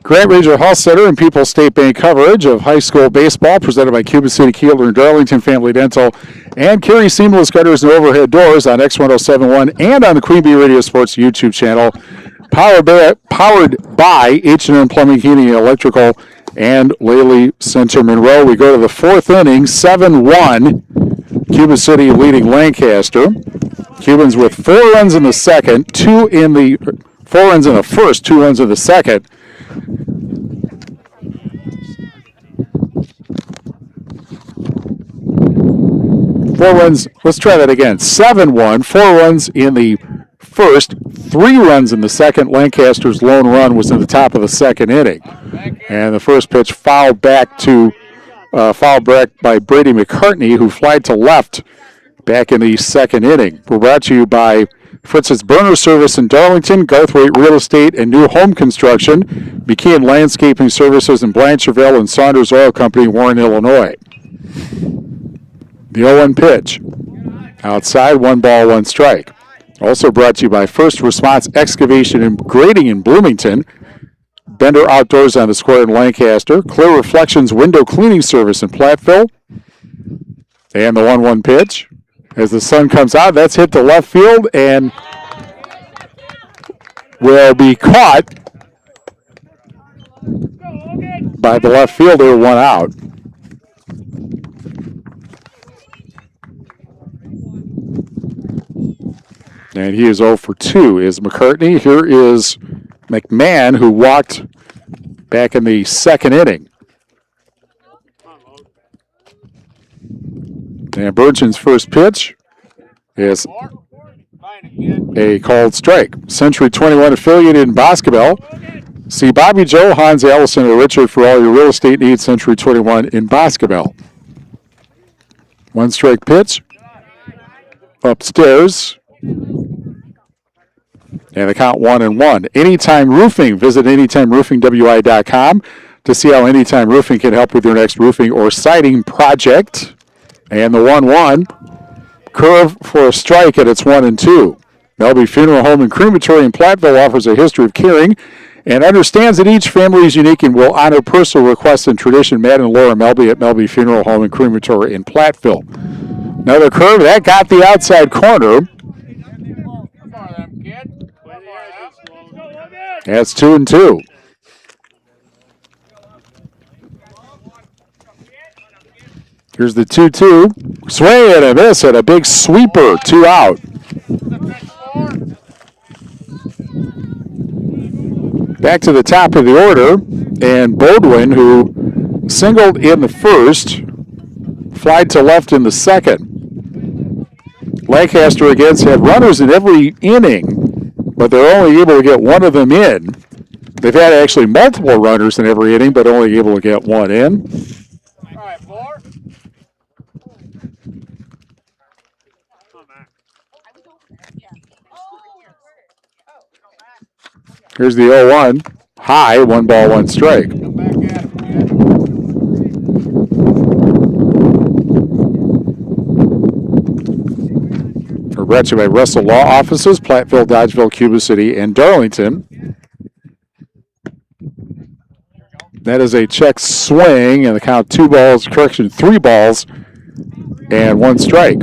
Grant Regional Health Center and People's State Bank coverage of high school baseball presented by Cuba City, Kieler, and Darlington Family Dental and Carey Seamless Gutters and Overhead Doors on X1071 and on the Queen Bee Radio Sports YouTube channel. Powered by H&M Plumbing, Heating, and Electrical and Laley Center Monroe. We go to the 4th inning, 7-1. Cuba City leading Lancaster. Cubans with 4 runs in the second, 4 runs in the first, 2 runs in the second. Let's try that again. 7-1, 4 runs in the first, 3 runs in the second. Lancaster's lone run was in the top of the 2nd inning. And the first pitch fouled back by Brady McCartney, who flied to left back in the 2nd inning. We're brought to you by Fritz's Burner Service in Darlington, Garthwaite Real Estate and New Home Construction, McKeon Landscaping Services in Blanchardville, and Saunders Oil Company, Warren, Illinois. The 0-1 pitch. Outside, 1 ball, 1 strike. Also brought to you by First Response Excavation and Grading in Bloomington, Bender Outdoors on the Square in Lancaster, Clear Reflections Window Cleaning Service in Platteville. And the 1-1 pitch. As the sun comes out, that's hit to left field and will be caught by the left fielder, 1 out. And he is 0 for 2 is McCartney. Here is McMahon, who walked back in the 2nd inning. And Burgeon's first pitch is a called strike. Century 21 affiliated in Boscobel. See Bobby Joe, Hans Allison, or Richard for all your real estate needs. Century 21 in Boscobel. 1 strike pitch. Upstairs. And the count 1-1. Anytime Roofing. Visit anytimeroofingwi.com. to see how Anytime Roofing can help with your next roofing or siding project. And the 1-1. Curve for a strike at its 1-2. Melby Funeral Home and Crematory in Platteville offers a history of caring and understands that each family is unique and will honor personal requests and tradition. Matt and Laura Melby at Melby Funeral Home and Crematory in Platteville. Another curve that got the outside corner. That's 2-2. Here's the 2-2. Swing and a miss and a big sweeper. 2 out. Back to the top of the order. And Bodwin, who singled in the first, flied to left in the second. Lancaster against had runners in every inning, but they're only able to get one of them in. They've had actually multiple runners in every inning, but only able to get one in. Here's the 0-1. High, 1 ball, 1 strike. We're brought to you by Russell Law Offices, Platteville, Dodgeville, Cuba City, and Darlington. That is a check swing, and the count 3 balls, and 1 strike.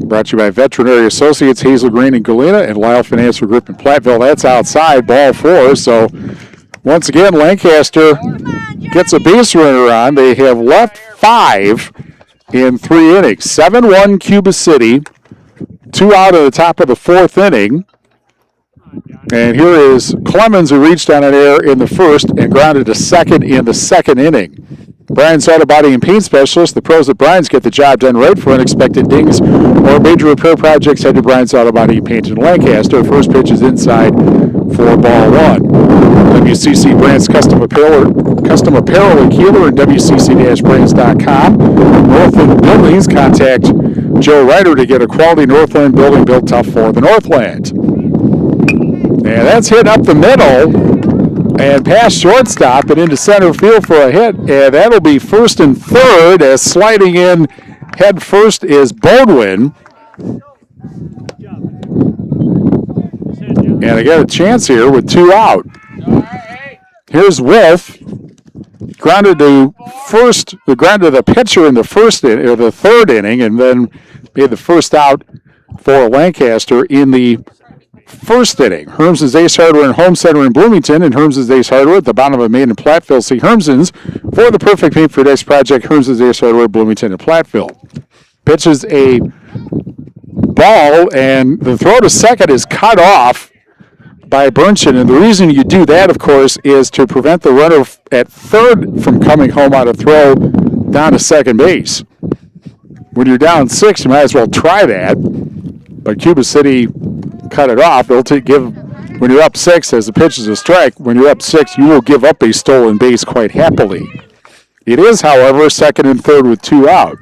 Brought to you by Veterinary Associates, Hazel Green and Galena, and Lyle Financial Group in Platteville. That's outside, ball 4. So once again, Lancaster gets a base runner on. They have left 5 in 3 innings. 7-1 Cuba City. 2 out of the top of the 4th inning. And here is Clemens, who reached on an error in the first and grounded to second in the 2nd inning. Brian's Auto Body and Paint Specialist. The pros at Brian's get the job done right. For unexpected dings or major repair projects, head to Brian's Auto Body and Paint in Lancaster. First pitch is inside for ball 1. WCC Brands Custom Apparel at Kieler and WCC-Brands.com. Northland Buildings. Contact Joe Ryder to get a quality Northland building built tough for the Northland. And that's hit up the middle and past shortstop and into center field for a hit. And that'll be 1st and 3rd, as sliding in head first is Bodwin. And I got a chance here with 2 out. Here's Wolf. Grounded to the pitcher in the 3rd inning, and then made the first out for Lancaster in the 1st inning. Herms' Ace Hardware and Home Center in Bloomington, and Herms' Ace Hardware at the bottom of Main and Platteville. See Herms's for the perfect paint for your next project. Herms' Ace Hardware, Bloomington and Platteville. Pitches a ball, and the throw to second is cut off by Burnson. And the reason you do that, of course, is to prevent the runner at 3rd from coming home on a throw down to second base. When you're down 6, you might as well try that. But Cuba City cut it off. When you're up 6, as the pitch is a strike, when you're up 6, you will give up a stolen base quite happily. It is, however, 2nd and 3rd with 2 out.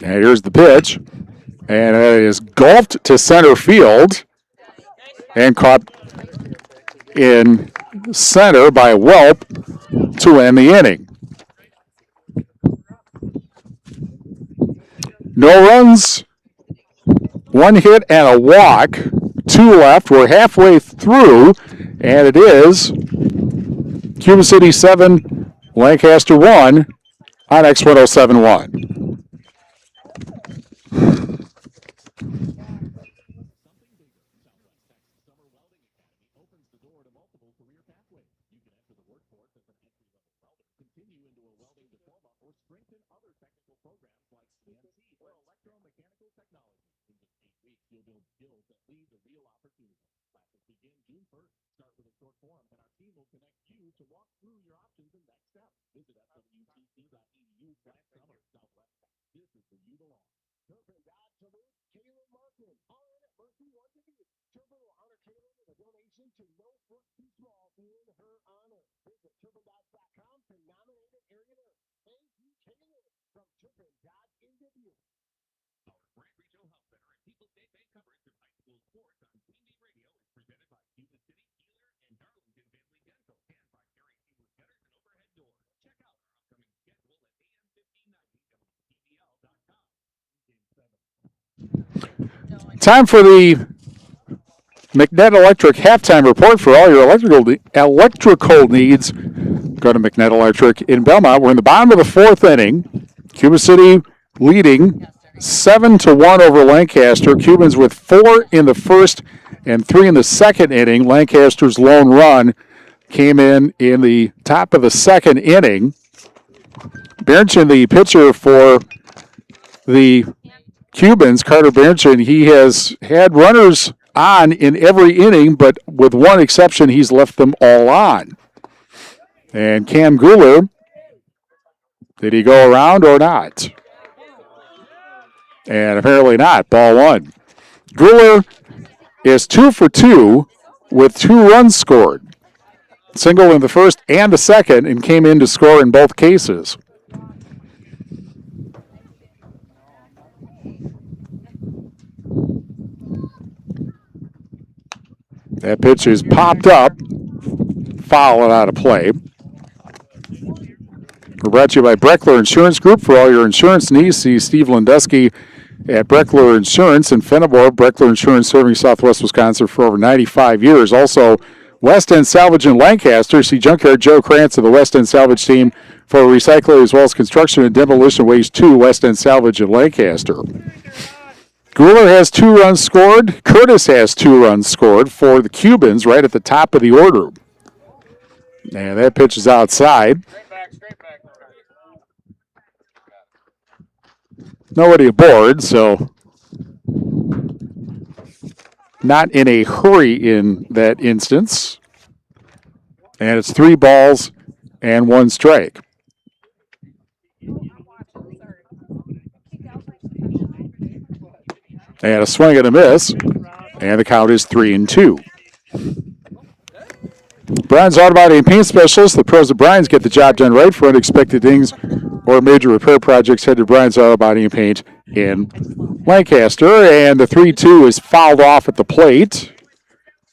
And here's the pitch. And it is golfed to center field and caught in center by Welp to end the inning. No runs, 1 hit and a walk, 2 left. We're halfway through, and it is Cuba City 7, Lancaster 1 on X1071. To No Foot Too Small in her honor. Visit turbandodge.com to nominate an area nurse. Thank you, Kieler. from Children God in Dubuque. Our Brand Regional Health Center and People's State Bank coverage of high school sports on Queen Bee Radio is presented by Cuba City, Kieler, and Darlington Family Dental, and by Carey Seamless Gutters and Overhead Doors. Check out our upcoming schedule at am1590wtbl.com. Time for the McNett Electric halftime report for all your electrical needs. Go to McNett Electric in Belmont. We're in the bottom of the fourth inning. Cuba City leading 7-1 over Lancaster. Cubans with 4 in the first and 3 in the second inning. Lancaster's lone run came in the top of the second inning. Berenchen, the pitcher for the Cubans, Carter Berenchen, he has had runners on in every inning, but with one exception, he's left them all on. And Cam Guler, did he go around or not? And apparently not. Ball one. Guler is 2 for 2 with 2 runs scored. Single in the first and the second, and came in to score in both cases. That pitch is popped up, foul and out of play. We're brought to you by Breckler Insurance Group. For all your insurance needs, see Steve Lendeski at Breckler Insurance in Fenimore. Breckler Insurance serving Southwest Wisconsin for over 95 years. Also, West End Salvage in Lancaster. See Junkyard Joe Krantz of the West End Salvage team for recycling as well as construction and demolition waste to West End Salvage in Lancaster. Guler has 2 runs scored. Curtis has 2 runs scored for the Cubans right at the top of the order. And that pitch is outside. Nobody aboard, so not in a hurry in that instance. And it's 3 balls and 1 strike. And a swing and a miss. And the count is 3-2. Brian's Auto Body and Paint Specialist. The pros of Brian's get the job done right. For unexpected things or major repair projects, head to Brian's Auto Body and Paint in Lancaster. And the 3-2 is fouled off at the plate.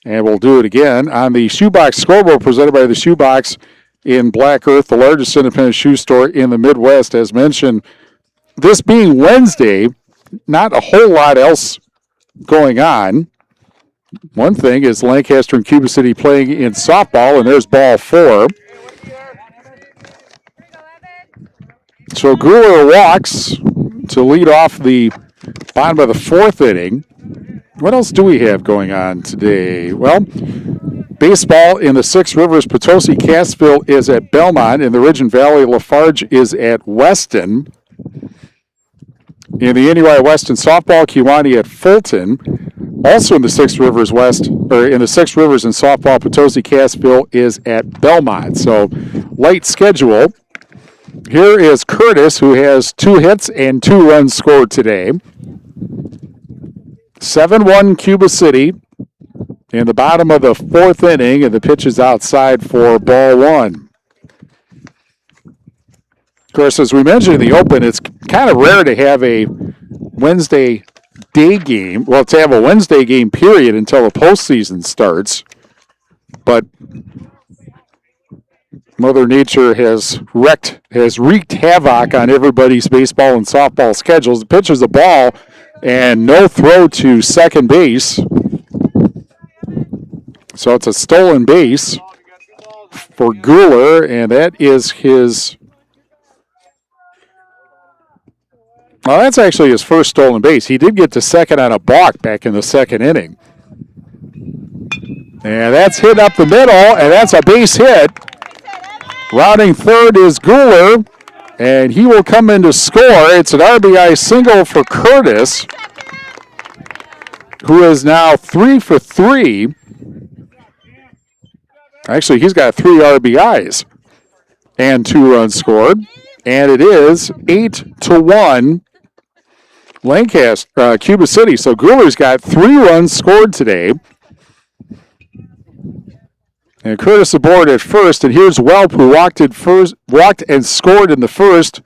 And we'll do it again on the Shoebox scoreboard presented by the Shoebox in Black Earth, the largest independent shoe store in the Midwest. As mentioned, this being Wednesday, not a whole lot else going on. One thing is Lancaster and Cuba City playing in softball, and there's ball 4. So Guler walks to lead off the bottom of the 4th inning. What else do we have going on today? Well, baseball in the Six Rivers, Potosi, Cassville is at Belmont. In the Ridge and Valley, Lafarge is at Weston. In the NUI Weston softball, Kewanee at Fulton. Also in the Six Rivers West, or in the Six Rivers in softball, Potosi Cassville is at Belmont. So light schedule. Here is Curtis, who has 2 hits and 2 runs scored today. 7-1 Cuba City in the bottom of the 4th inning, and the pitch is outside for ball 1. Of course, as we mentioned in the open, it's kind of rare to have a Wednesday day game. Well, to have a Wednesday game period until the postseason starts. But Mother Nature has wreaked havoc on everybody's baseball and softball schedules. The pitch is a ball and no throw to second base. So it's a stolen base for Guler, and that is his... Well, that's actually his first stolen base. He did get to second on a balk back in the second inning. And that's hit up the middle, and that's a base hit. Rounding third is Guler, and he will come in to score. It's an RBI single for Curtis, who is now 3 for 3. Actually, he's got 3 RBIs and 2 runs scored. And it is 8-1 Lancaster, Cuba City. So Guler's got 3 runs scored today. And Curtis aboard at first. And here's Welp, who walked and scored in the first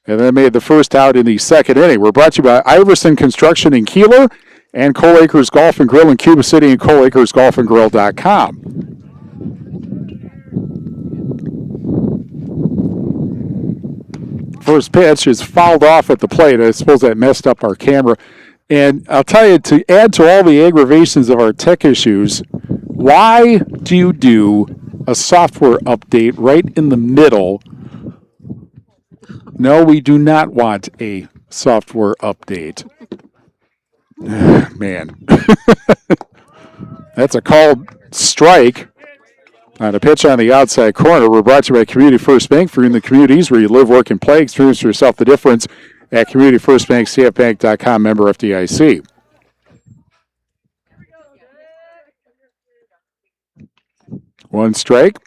and then made the first out in the second inning. We're brought to you by Iverson Construction in Kieler and Coal Acres Golf and Grill in Cuba City and coalacresgolfandgrill.com. First pitch is fouled off at the plate. I suppose that messed up our camera. And I'll tell you, to add to all the aggravations of our tech issues, why do you do a software update right in the middle? No, we do not want a software update. Man. That's a called strike on a pitch on the outside corner. We're brought to you by Community First Bank. For in the communities where you live, work, and play, experience for yourself the difference at Community First Bank, cfbank.com, member FDIC. One strike.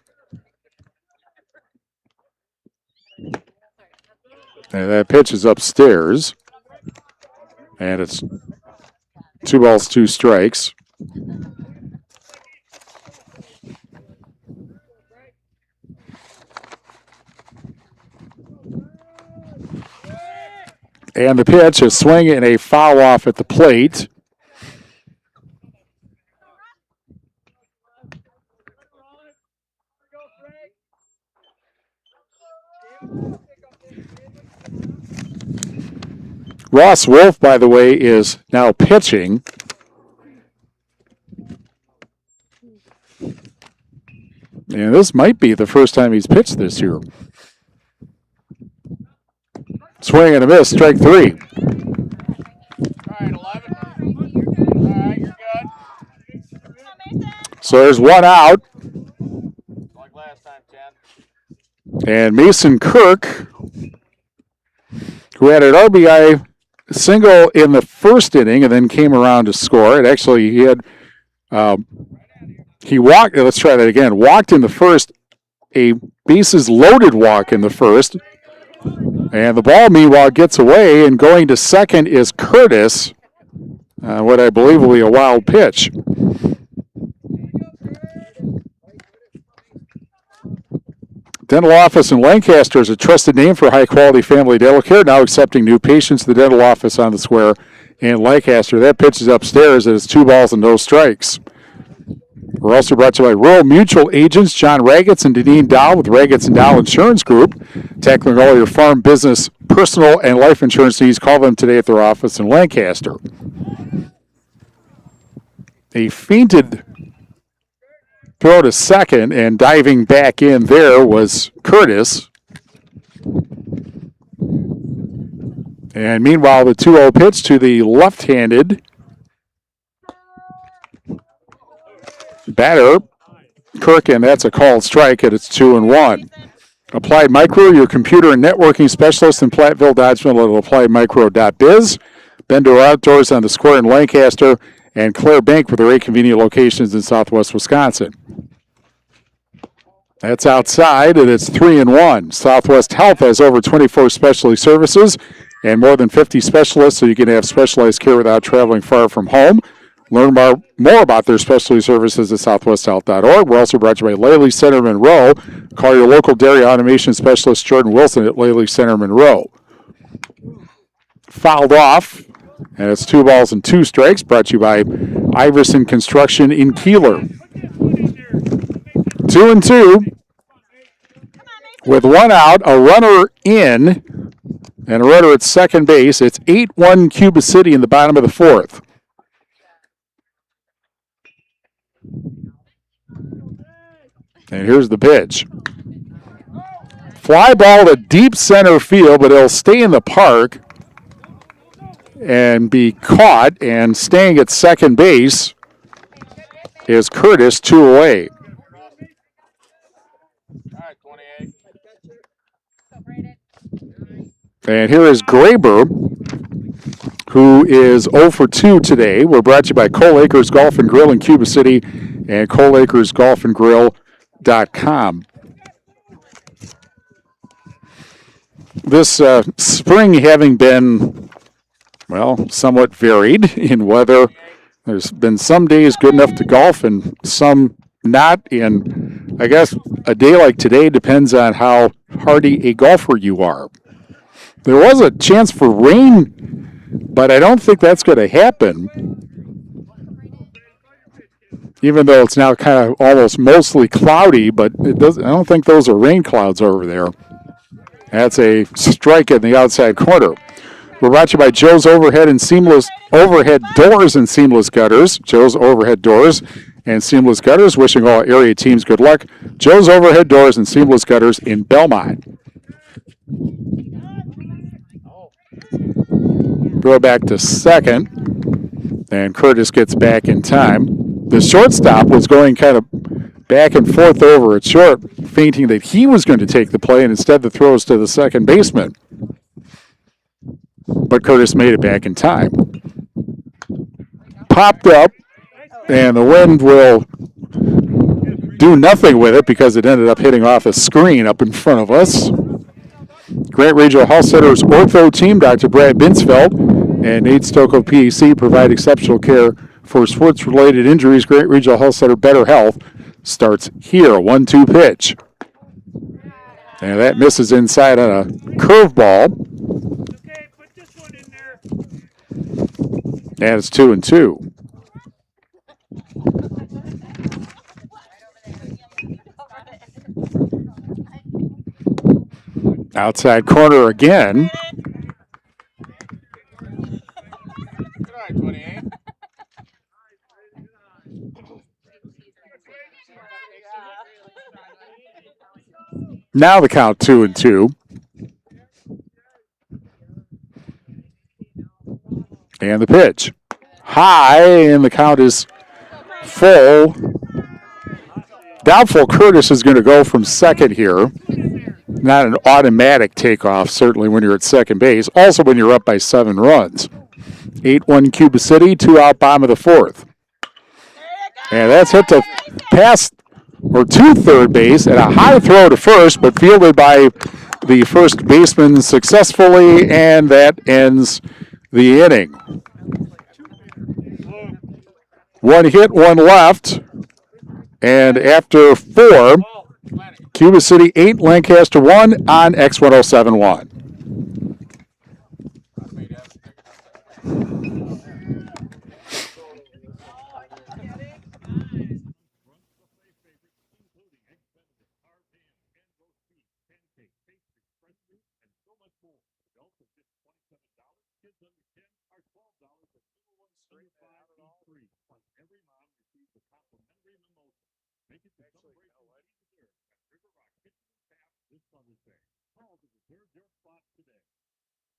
And that pitch is upstairs. And it's 2 balls, 2 strikes. And the pitch, a swing and a foul off at the plate. Ross Wolf, by the way, is now pitching. And this might be the first time he's pitched this year. Swing and a miss, strike 3. All right, 11. All right, you're good. So there's one out. Like last time, 10. And Mason Kirk, who had an RBI single in the first inning and then came around to score. It actually, he walked, let's try that again, walked in the first, a bases loaded walk in the first. And the ball, meanwhile, gets away, and going to second is Curtis, what I believe will be a wild pitch. Dental office in Lancaster is a trusted name for high-quality family dental care, now accepting new patients. The dental office on the square in Lancaster. That pitch is upstairs, and it's 2 balls and no strikes. We're also brought to you by Rural Mutual Agents John Ragetz and Deneen Dow with Ragetz and Dow Insurance Group. Tackling all your farm, business, personal, and life insurance needs. Call them today at their office in Lancaster. A feinted throw to second, and diving back in there was Curtis. And meanwhile, the 2-0 pitch to the left-handed batter, Kirk, and that's a called strike, and it's 2-1. Applied Micro, your computer and networking specialist in Platteville, Dodgeville at appliedmicro.biz. Bender Outdoors on the square in Lancaster, and Claire Bank with their 8 convenient locations in southwest Wisconsin. That's outside, and it's 3-1. Southwest Health has over 24 specialty services and more than 50 specialists, so you can have specialized care without traveling far from home. Learn more about their specialty services at southwesthealth.org. We're also brought to you by Laley Center Monroe. Call your local dairy automation specialist, Jordan Wilson, at Laley Center Monroe. Fouled off, and it's 2 balls and 2 strikes. Brought to you by Iverson Construction in Kieler. 2-2. With 1 out, a runner in, and a runner at second base. It's 8-1 Cuba City in the bottom of the 4th. And here's the pitch. Fly ball to deep center field, but it'll stay in the park and be caught. And staying at second base is Curtis, 2 away. All right, 28. And here is Graber, who is 0 for 2 today. We're brought to you by Coal Acres Golf and Grill in Cuba City and coalacresgolfandgrill.com. This spring having been, well, somewhat varied in weather. There's been some days good enough to golf and some not. And I guess a day like today depends on how hardy a golfer you are. There was a chance for rain, but I don't think that's going to happen. Even though it's now kind of almost mostly cloudy, but it doesn't. I don't think those are rain clouds over there. That's a strike in the outside corner. We're brought to you by Joe's Overhead Doors and Seamless Gutters. Joe's Overhead Doors and Seamless Gutters. Wishing all area teams good luck. Joe's Overhead Doors and Seamless Gutters in Belmont. Throw back to second, and Curtis gets back in time. The shortstop was going kind of back and forth over at short, feinting that he was going to take the play, and instead the throw is to the second baseman. But Curtis made it back in time. Popped up, and the wind will do nothing with it because it ended up hitting off a screen up in front of us. Grant Regional Health Center's ortho team, Dr. Brad Binsfeld and Nate Stocco PAC, provide exceptional care for sports-related injuries. Grant Regional Health Center Better Health starts here. 1-2 pitch. And that misses inside on a curveball. And it's 2-2. Outside corner again. Good eye, 28. Now the count 2-2. And the pitch. High, and the count is full. Doubtful Curtis is going to go from second here. Not an automatic takeoff, certainly when you're at second base. Also when you're up by 7 runs. 8-1 Cuba City, 2 out, bottom of the 4th. And that's hit to pass or to third base and a high throw to first, but fielded by the first baseman successfully, and that ends the inning. 1 hit, 1 left. And after 4, Cuba City 8, Lancaster 1 on X1071.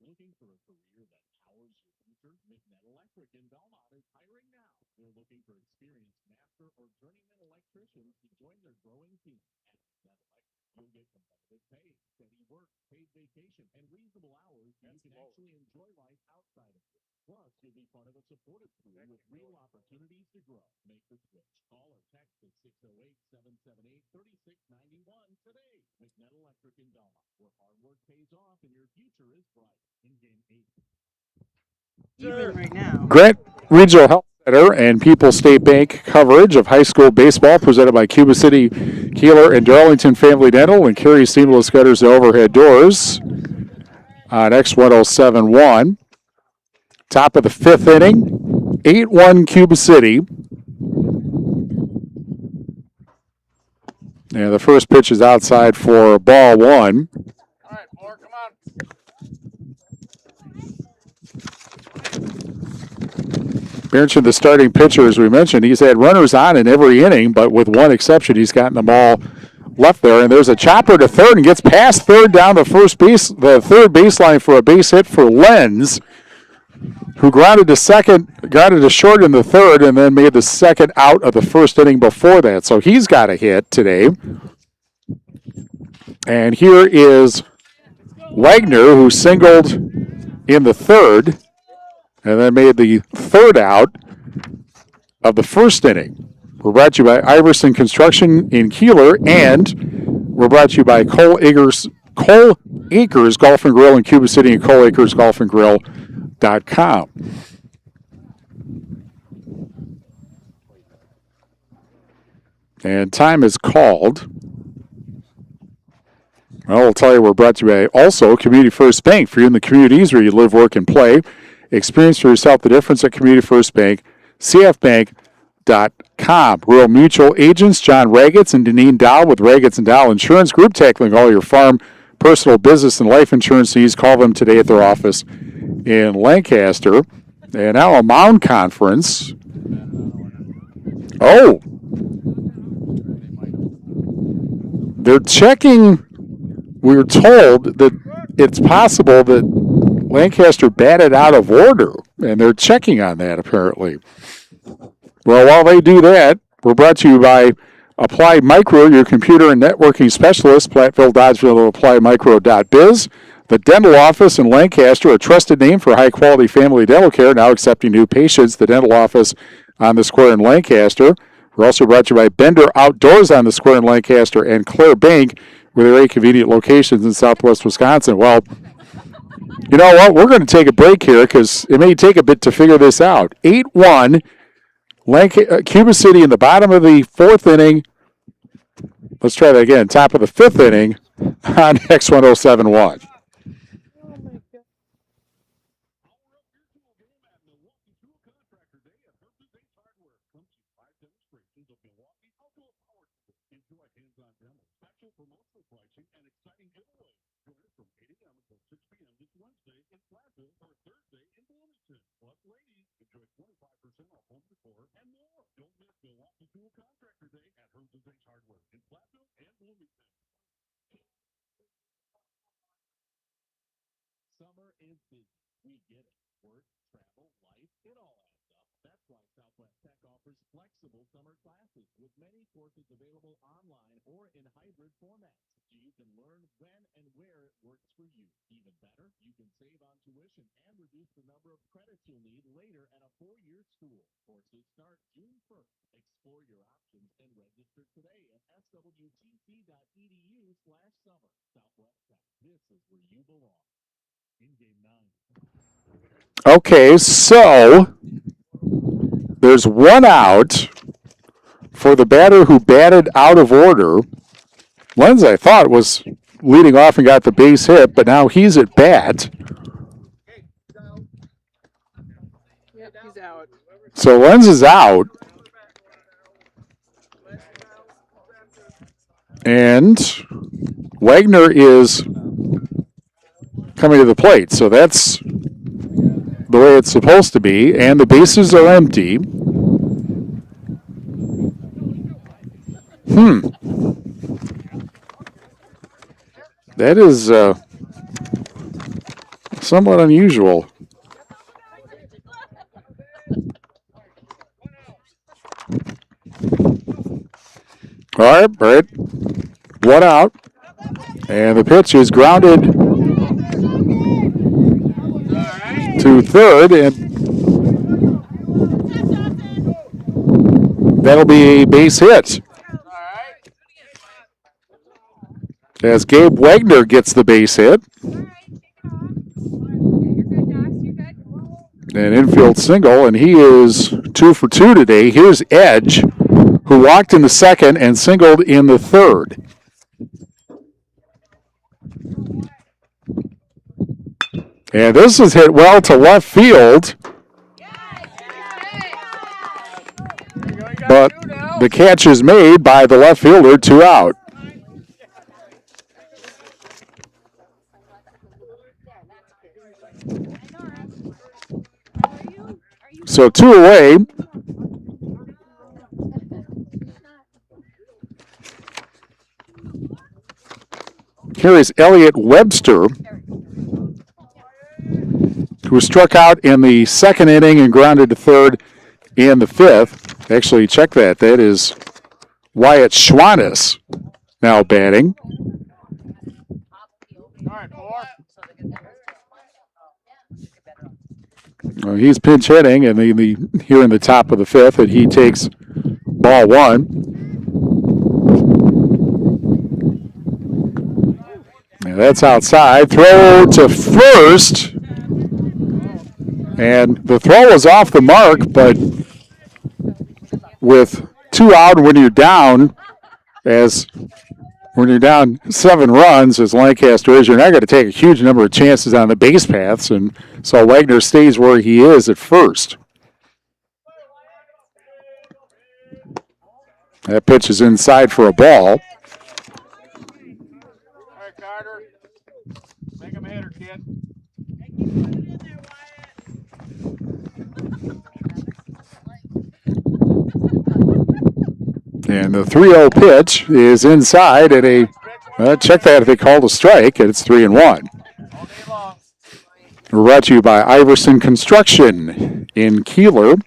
Looking for a career that powers your future? McNett Electric in Belmont is hiring now. They're looking for experienced master or journeyman electricians to join their growing team. At McNett Electric, you'll get competitive pay, steady work, paid vacation, and reasonable hours so you can actually enjoy life outside of it. Plus, you'll be part of a supportive crew with real opportunities to grow. Make the switch. Call or text at 608-778-3691 today. McNett Electric in Belmont, where hard work pays off and your future is bright. In game 8. Even right now. Grant Regional Health Center and People's State Bank coverage of high school baseball presented by Cuba City, Kieler, and Darlington Family Dental and Carey Seamless Gutters and Overhead Doors on X1071. Top of the 5th inning, 8-1 Cuba City. And the first pitch is outside for ball 1. All right, Moore, come on. Berenson, the starting pitcher, as we mentioned, he's had runners on in every inning, but with one exception, he's gotten them all left there. And there's a chopper to third and gets past third down the third baseline for a base hit for Lenz, who grounded to short in the third and then made the second out of the first inning before that. So he's got a hit today. And here is Wagner, who singled in the third and then made the third out of the first inning. We're brought to you by Iverson Construction in Kieler, and we're brought to you by Cole Acres Golf and Grill in Cuba City and ColeAcresGolfandGrill.com. And time is called. Well, I'll tell you, we're brought to you by also Community First Bank. For you in the communities where you live, work, and play, experience for yourself the difference at Community First Bank. CFBank.com. Rural Mutual agents John Ragetz and Deneen Dow with Ragetz and Dow Insurance Group, tackling all your farm, personal, business, and life insurance needs. Call them today at their office in Lancaster. And now a Mound Conference. Oh, they're checking. We were told that it's possible that Lancaster batted out of order, and they're checking on that apparently. Well, while they do that, we're brought to you by Applied Micro, your computer and networking specialist, Platteville, Dodgeville, AppliedMicro.biz. The dental office in Lancaster, a trusted name for high-quality family dental care, now accepting new patients. The dental office on the square in Lancaster. We're also brought to you by Bender Outdoors on the square in Lancaster and Claire Bank, with their 8 convenient locations in southwest Wisconsin. Well, you know what? We're going to take a break here because it may take a bit to figure this out. 8-1, Cuba City in the bottom of the 4th inning. Let's try that again. Top of the 5th inning on X1071. Summer is busy. We get it. Work, travel, life, it all adds up. That's why Southwest Tech offers flexible summer classes with many courses available online or in hybrid formats. So you can learn when and where it works for you. Even better, you can save on tuition and reduce the number of credits you'll need later at a 4-year school. Courses start June 1st. Explore your options and register today at swtc.edu/summer. Southwest Tech. This is where you belong. In game 9. Okay, so there's one out for the batter who batted out of order. Lenz, I thought, was leading off and got the base hit, but now he's at bat. Yep, he's out. So Lenz is out. And Wagner is coming to the plate. So that's the way it's supposed to be. And the bases are empty. That is somewhat unusual. All right. One out. And the pitch is grounded to third, and that'll be a base hit. As Gabe Wagner gets the base hit. An infield single, and he is 2 for 2 today. Here's Edge, who walked in the second and singled in the third. And this is hit well to left field. But the catch is made by the left fielder, 2 out. So 2 away. Here is Elliott Webster, who struck out in the second inning and grounded to third in the fifth. Actually, check that. That is Wyatt Schwannis now batting. He's pinch hitting, and here in the top of the fifth, and he takes ball 1. And that's outside. Throw to first. And the throw was off the mark, but with 2 out when you're down, as when you're down 7 runs, as Lancaster is, you're not going to take a huge number of chances on the base paths, and so Wagner stays where he is at first. That pitch is inside for a ball. All right, Carter. Make him a hitter, kid. And the 3-0 pitch is inside at a, check that if they called a strike, and it's 3-1. All day long. We're brought to you by Iverson Construction in Kieler,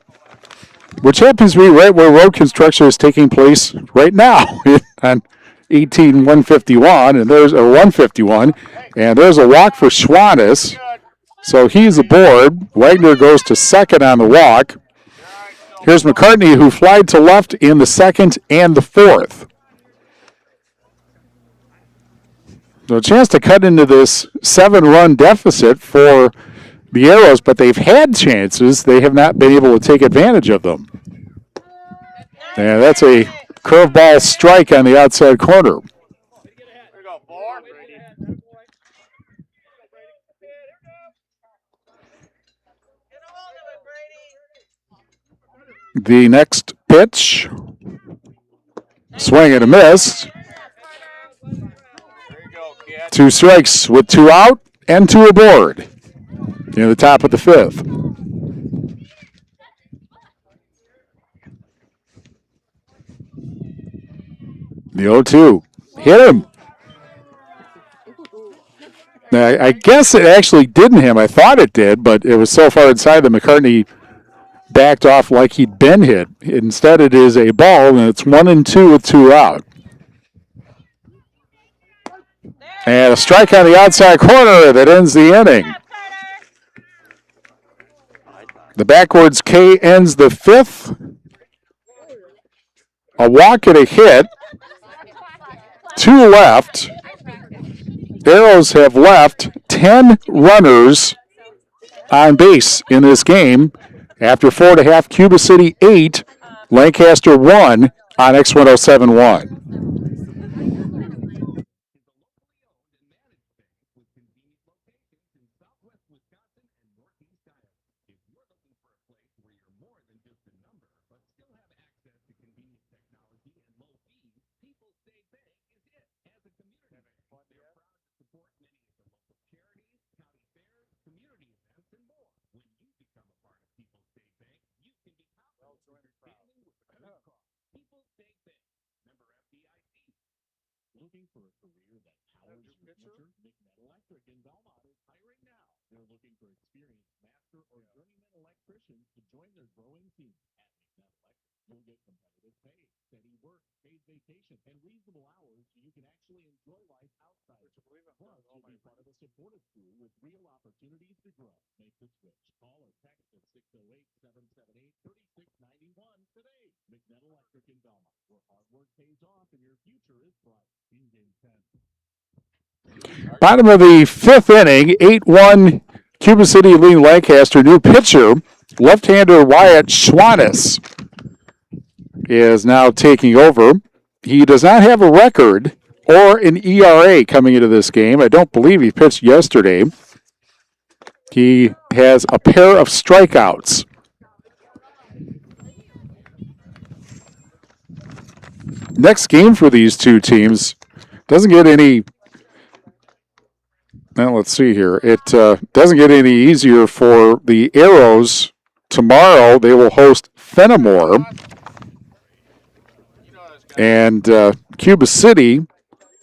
which happens to be right where road construction is taking place right now on 18151, and there's a 151, and there's a walk for Schwannis. So he's aboard. Wagner goes to second on the walk. Here's McCartney, who flied to left in the second and the fourth. So a chance to cut into this 7-run deficit for the Arrows, but they've had chances. They have not been able to take advantage of them. And that's a curveball strike on the outside corner. There you go, four. The next pitch, swing and a miss. There you go, kid. 2 strikes with 2 out and 2 aboard near the top of the 5th. The 0-2. Hit him. Now, I guess it actually didn't hit him. I thought it did, but it was so far inside that McCartney backed off like he'd been hit. Instead, it is a ball, and it's 1-2 with 2 out. And a strike on the outside corner that ends the inning. The backwards K ends the 5th. A walk and a hit. 2 left. Arrows have left 10 runners on base in this game. After 4.5, Cuba City 8, Lancaster 1 on X1071. Looking for a career that powers your future? McNett Electric in Belmont is hiring now. They're looking for experienced master or journeyman electricians to join their growing team. At McNett Electric, you'll get competitive pay, steady work, paid vacation, and reasonable hours so you can actually enjoy life outside. Plus, you'll be part of a supportive crew with real opportunities to grow. Make the switch. Call or text at 608-778-3691 today. McNett Electric in Belmont, where hard work pays off and your future is bright. In game 10. Bottom of the 5th inning, 8-1 Cuba City leading Lancaster. New pitcher, left-hander Wyatt Schwannis is now taking over. He does not have a record or an ERA coming into this game. I don't believe he pitched yesterday. He has a pair of strikeouts. Next game for these two teams doesn't get any. Now let's see here. It doesn't get any easier for the Arrows. Tomorrow they will host Fenimore, and Cuba City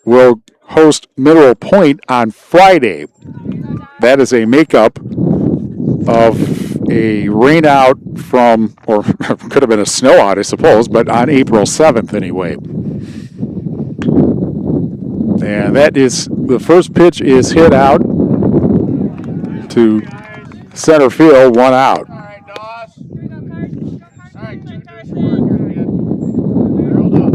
will host Mineral Point on Friday. That is a makeup of a rain out from, or could have been a snow out, I suppose, but on April 7th anyway. And that is, the first pitch is hit out to center field, 1 out. All right, Doss. All right, 2 times 4 here, kid. Hold up.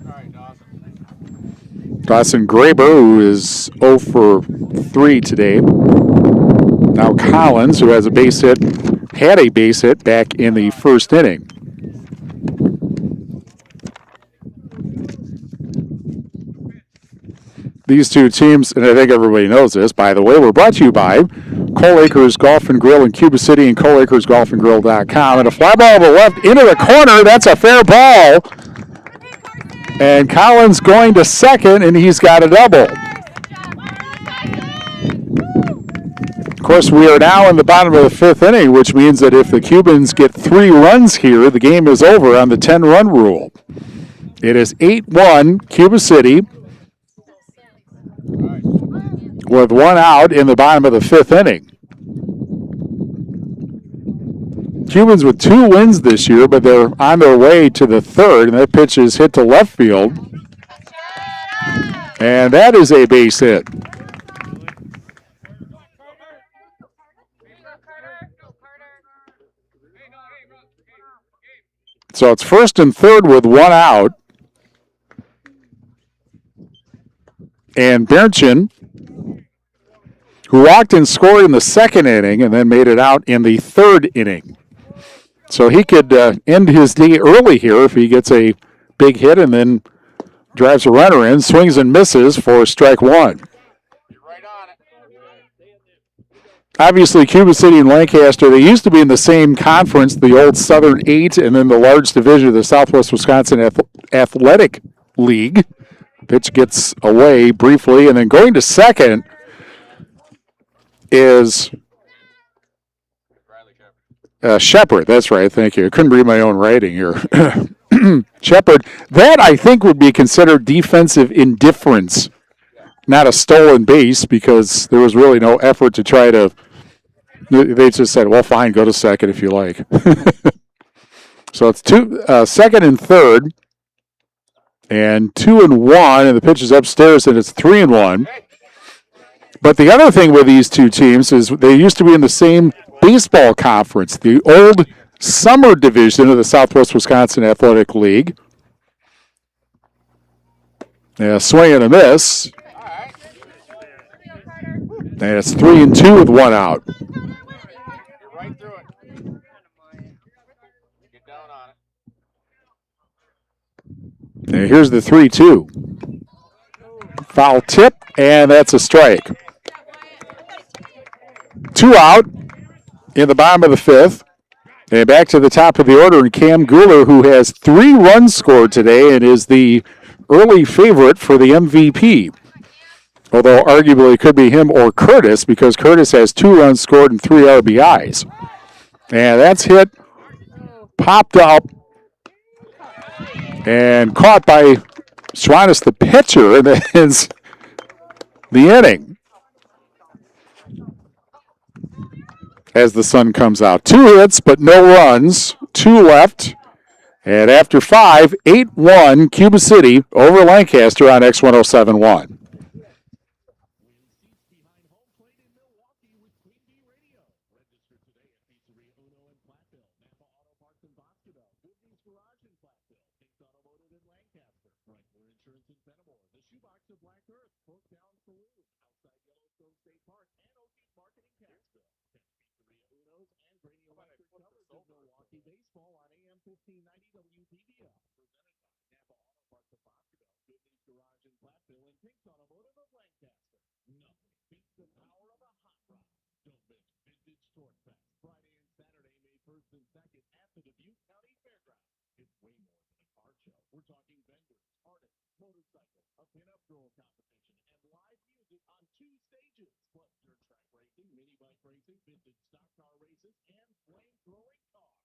All right, Dawson. Dawson Graber, who is 0 for 3 today. Now Collins, who has a base hit, had a base hit back in the first inning. these two teams, and I think everybody knows this, by the way, we're brought to you by Coal Acres Golf and Grill in Cuba City and coalacresgolfandgrill.com. And a fly ball to the left into the corner. That's a fair ball. And Collins going to second, and he's got a double. Of course, we are now in the bottom of the fifth inning, which means that if the Cubans get 3 runs here, the game is over on the 10-run rule. It is 8-1 Cuba City with 1 out in the bottom of the fifth inning. Cubans with 2 wins this year, but they're on their way to the third, and that pitch is hit to left field. And that is a base hit. So it's first and third with 1 out. And Bernchin, who walked and scored in the second inning and then made it out in the third inning. So he could end his day early here if he gets a big hit and then drives a runner in, swings and misses for strike 1. Obviously, Cuba City and Lancaster, they used to be in the same conference, the old Southern 8, and then the large division of the Southwest Wisconsin Athletic League. Pitch gets away briefly, and then going to second is Shepard. That's right, thank you. I couldn't read my own writing here. Shepard, that I think would be considered defensive indifference, not a stolen base, because there was really no effort to try to. They just said, well, fine, go to second if you like. So it's second and third, and 2-1, and the pitch is upstairs, and it's 3-1. But the other thing with these two teams is they used to be in the same baseball conference, the old summer division of the Southwest Wisconsin Athletic League. Yeah, swing and a miss. And it's 3-2 with 1 out. Right through it. Get down on it. And here's the 3-2. Foul tip, and that's a strike. 2 out in the bottom of the fifth. And back to the top of the order, and Cam Kieler, who has 3 runs scored today and is the early favorite for the MVP. Although arguably it could be him or Curtis, because Curtis has 2 runs scored and 3 RBIs. And that's hit, popped up, and caught by Schwannis, the pitcher, and that ends the inning. As the sun comes out. 2 hits, but no runs. 2 left. And after 5, 8-1 Cuba City over Lancaster on X1071. Baseball on AM 1590 WPBL, presented by Napa Auto Parts of Boscoville, Good News Garage in Platteville, and Pinks Automotive of Lancaster. Nothing beats the power of a hot rod. Don't miss Vintage Torque Fest, Friday and Saturday, May 1st and 2nd at the Dubuque County Fairgrounds. It's way more than a car show. We're talking vendors, artists, motorcycles, a pinup girl competition, and live music on 2 stages, plus dirt track racing, mini bike racing, vintage stock car races, and flame-throwing cars.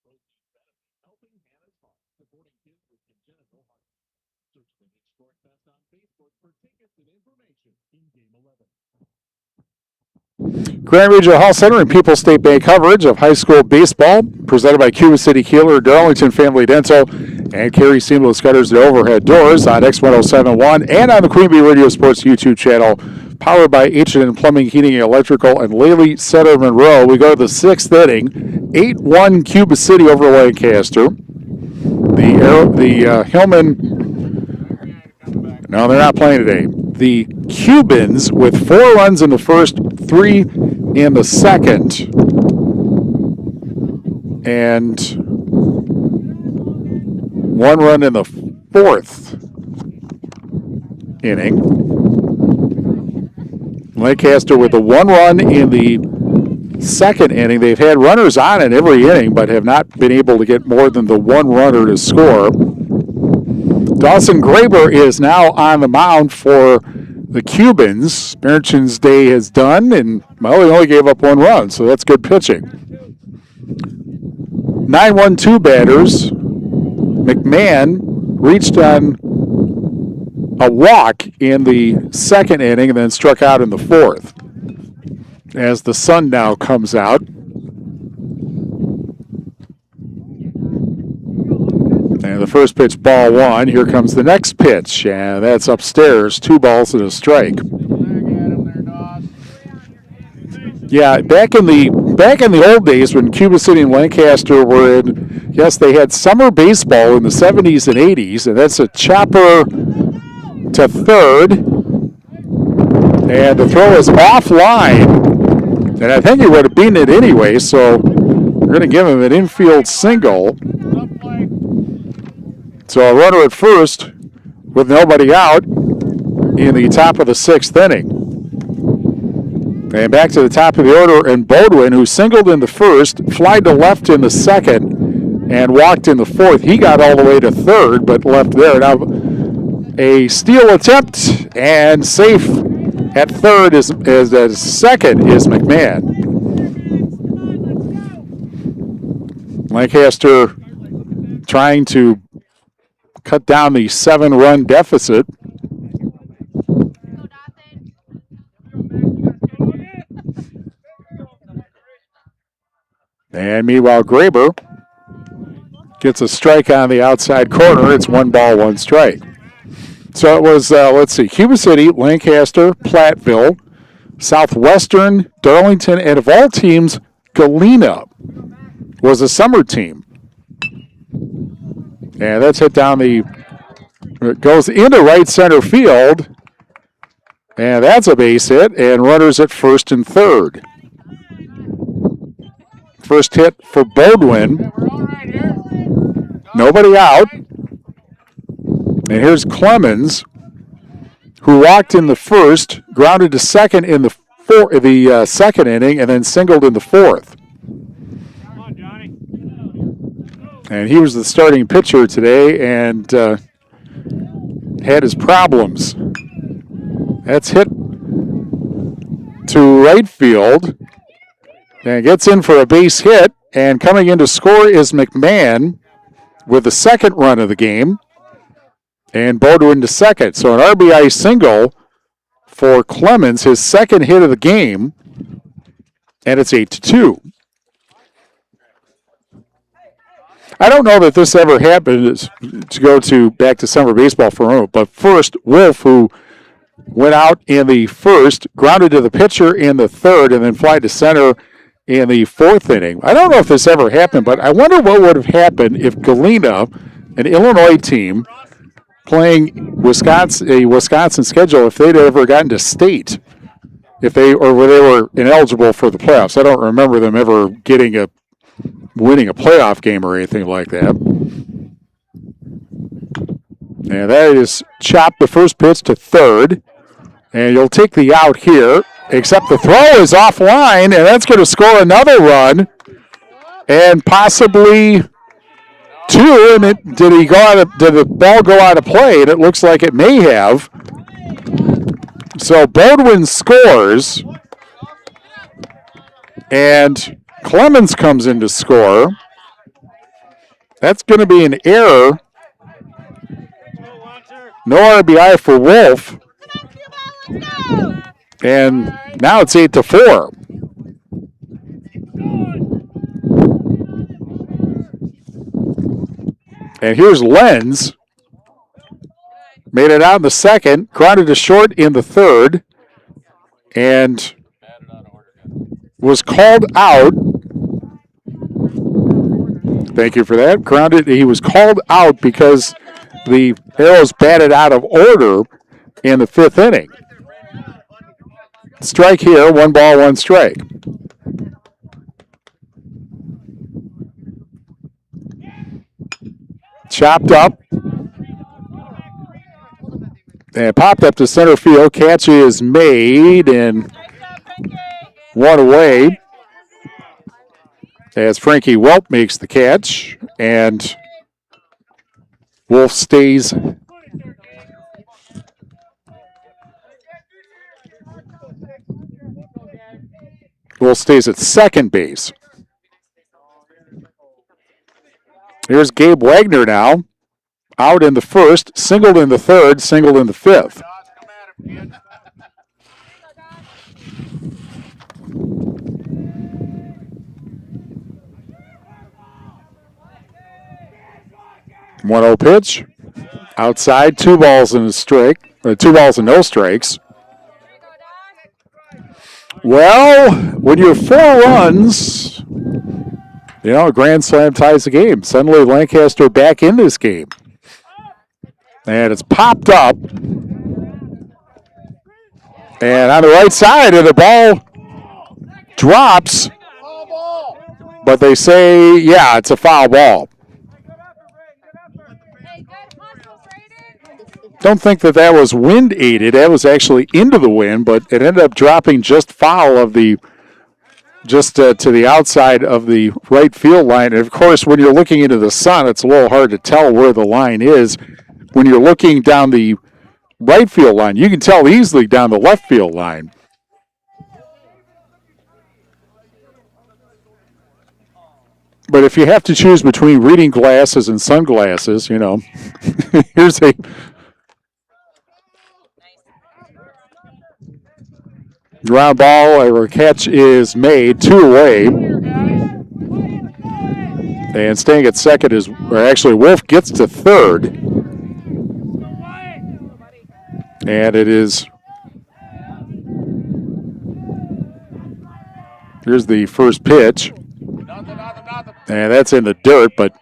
Proceeds benefit Helping Hannah's Heart, supporting kids with congenital heart disease. Search Vintage Torque Fest on Facebook for tickets and information in Game 11. Grand Regional Health Center and People's State Bank coverage of high school baseball, presented by Cuba City Kieler, Darlington Family Dental, and Carey Seamless Gutters and Overhead Doors on X1071 and on the Queen Bee Radio Sports YouTube channel, powered by H&N Plumbing, Heating, Electrical, and Laley Center Monroe. We go to the 6th inning, 8-1 Cuba City over Lancaster. The Hillman, no, they're not playing today. The Cubans with 4 runs in the first, 3 in the second, and 1 run in the fourth inning. Lancaster with a 1 run in the second inning. They've had runners on in every inning, but have not been able to get more than the 1 runner to score. Dawson Graber is now on the mound for the Cubans. Merchant's day is done, and well, he only gave up 1 run, so that's good pitching. 9-1-2 batters. McMahon reached on a walk in the second inning and then struck out in the fourth. As the sun now comes out. And the first pitch, ball 1. Here comes the next pitch, and that's upstairs. 2 balls and a strike. Yeah, back in the old days when Cuba City and Lancaster were in, yes, they had summer baseball in the 70s and 80s, and that's a chopper to third, and the throw is offline, and I think he would have beaten it anyway, so we're going to give him an infield single. So a runner at first with nobody out in the top of the 6th inning. And back to the top of the order, and Bodwin, who singled in the first, flied to left in the second, and walked in the fourth. He got all the way to third, but left there. Now a steal attempt, and safe at third is second is McMahon. Lancaster trying to cut down the 7-run deficit. And meanwhile, Graber gets a strike on the outside corner. It's 1 ball, 1 strike. So it was, let's see, Cuba City, Lancaster, Platteville, Southwestern, Darlington, and of all teams, Galena was a summer team. And that's hit down it goes into right center field. And that's a base hit, and runners at first and third. First hit for Bodwin. Nobody out. And here's Clemens, who walked in the first, grounded to second in the second inning, and then singled in the fourth. And he was the starting pitcher today and had his problems. That's hit to right field and gets in for a base hit. And coming in to score is McMahon with the second run of the game. And Bodwin to second. So an RBI single for Clemens, his second hit of the game. And it's 8-2. I don't know that this ever happened, to go back to summer baseball for a moment, but first, Wolf, who went out in the first, grounded to the pitcher in the third, and then fly to center in the fourth inning. I don't know if this ever happened, but I wonder what would have happened if Galena, an Illinois team, playing a Wisconsin schedule, if they'd ever gotten to state, where they were ineligible for the playoffs. I don't remember them ever winning a playoff game or anything like that. And that is chopped the first pitch to third. And you'll take the out here, except the throw is offline, and that's going to score another run. And possibly 2. And did the ball go out of play? And it looks like it may have. So Bodwin scores. And Clemens comes in to score. That's going to be an error. No RBI for Wolf. And now it's 8-4. And here's Lenz. Made it out in the second, grounded to short in the third, and was called out. Thank you for that. Grounded. He was called out because the arrows batted out of order in the fifth inning. Strike here, 1 ball, 1 strike. Chopped up. And popped up to center field. Catch is made and one away as Frankie Welp makes the catch. And Wolf stays at second base. Here's Gabe Wagner now. Out in the first, singled in the third, singled in the fifth. One 0 pitch. Outside, 2 balls and a strike. 2 balls and no strikes. Well, when you're 4 runs, a grand slam ties the game. Suddenly Lancaster back in this game. And it's popped up. And on the right side, and the ball drops. But they say, yeah, it's a foul ball. Don't think that was wind aided. That was actually into the wind, but it ended up dropping just foul of the, to the outside of the right field line. And of course, when you're looking into the sun, it's a little hard to tell where the line is. When you're looking down the right field line, you can tell easily down the left field line. But if you have to choose between reading glasses and sunglasses, here's a ground ball, or catch is made, 2 away. And staying at second is, or actually Wolf gets to third. And it is, here's the first pitch. And that's in the dirt, but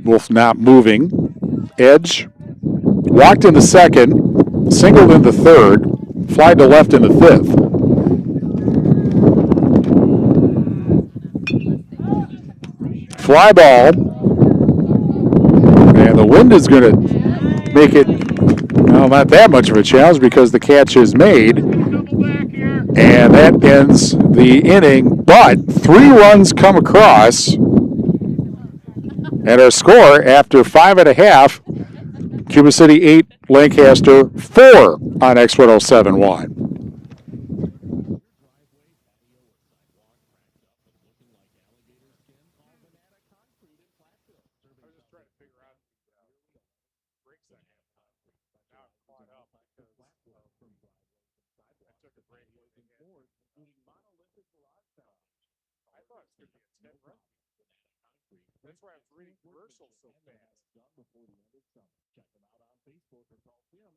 Wolf not moving. Edge, walked in the second, singled in the third, fly to left in the fifth. Fly ball. And the wind is going to make it, not that much of a challenge because the catch is made. And that ends the inning. But 3 runs come across. And our score after 5.5, Cuba City 8, Lancaster 4 on X1071. That's why I was reading commercials so fast. Before the end of summer. Check them out on Facebook or call Tim at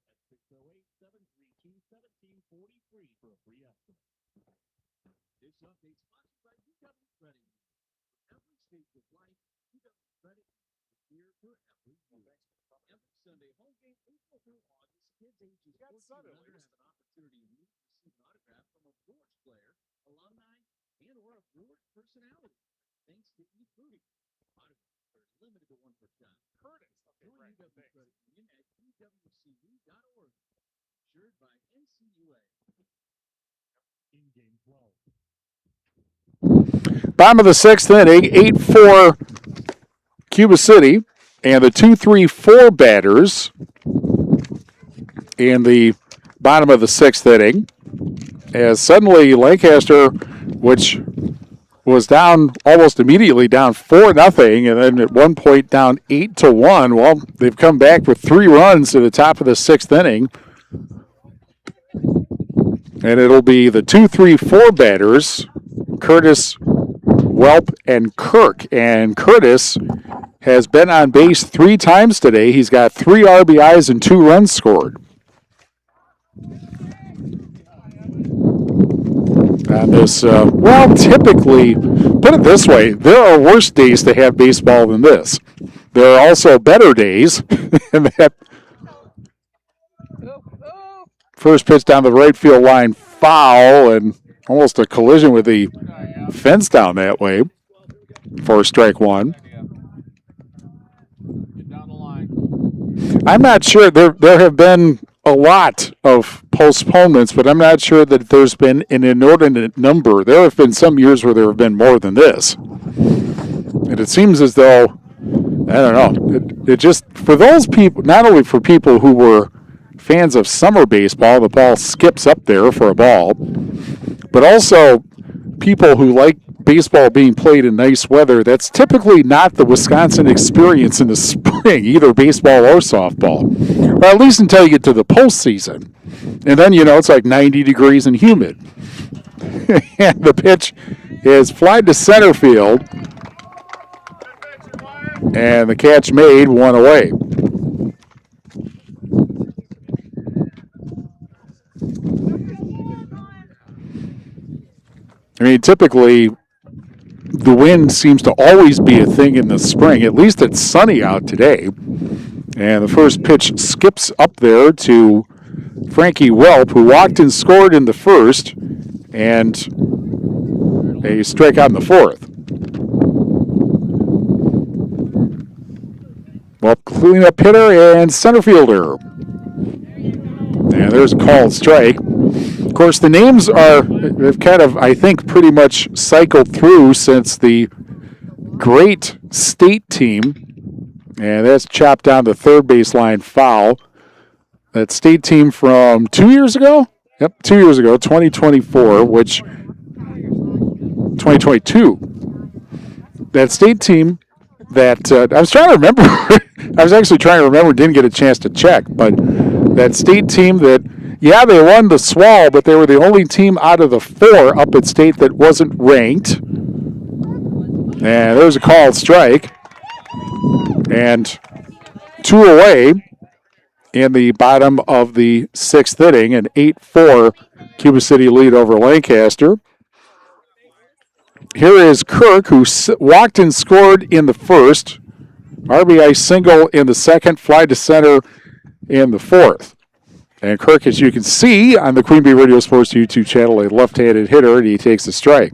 608-732-1743 for a free estimate. This update sponsored by UW Credit Union. For every stage of life, UW Credit Union is here for every year. Every Sunday home game, April through August, kids ages 14 and under have an opportunity to meet and receive an autograph from a Forge player, alumni, and or a Forge personality. Thanks to eFruity. Autographs are limited to 1 per child. Curtis, join UW Credit Union at uwcu.org. Insured by NCUA. In-game 12. Bottom of the 6th inning, 8-4 Cuba City, and the 2-3-4 batters in the bottom of the 6th inning. As suddenly Lancaster, which was down almost immediately, down 4-0, and then at one point down 8-1. Well, they've come back with 3 runs to the top of the 6th inning. And it'll be the 2-3-4 batters, Curtis, Welp, and Kirk. And Curtis has been on base 3 times today. He's got 3 RBIs and 2 runs scored. On this, typically, put it this way, there are worse days to have baseball than this. There are also better days. And that first pitch down the right field line, foul, and almost a collision with the fence down that way for strike 1. Get down the line. I'm not sure. There have been a lot of postponements, but I'm not sure that there's been an inordinate number. There have been some years where there have been more than this. And it seems as though, I don't know, it just, for those people, not only for people who were fans of summer baseball, the ball skips up there for a ball, but also people who like baseball being played in nice weather. That's typically not the Wisconsin experience in the spring, either baseball or softball, or at least until you get to the postseason. And then, it's like 90 degrees and humid. And the pitch is flied to center field, and the catch made, one away. I mean, typically, the wind seems to always be a thing in the spring. At least it's sunny out today. And the first pitch skips up there to Frankie Welp, who walked and scored in the first, and a strikeout in the fourth. Welp, cleanup hitter and center fielder. And there's a called strike. Of course, the names have kind of, I think, pretty much cycled through since the great state team. And that's chopped down the third baseline foul. That state team from 2 years ago? Yep, 2 years ago, 2024, 2022. That state team that I was trying to remember. I was actually trying to remember, didn't get a chance to check, but that state team that, yeah, they won the SWAL, but they were the only team out of the 4 up at state that wasn't ranked. And there's a called strike. And 2 away in the bottom of the 6th inning, an 8-4 Cuba City lead over Lancaster. Here is Kirk, who walked and scored in the first. RBI single in the second, fly to center in the fourth. And Kirk, as you can see on the Queen Bee Radio Sports YouTube channel, a left-handed hitter, and he takes the strike.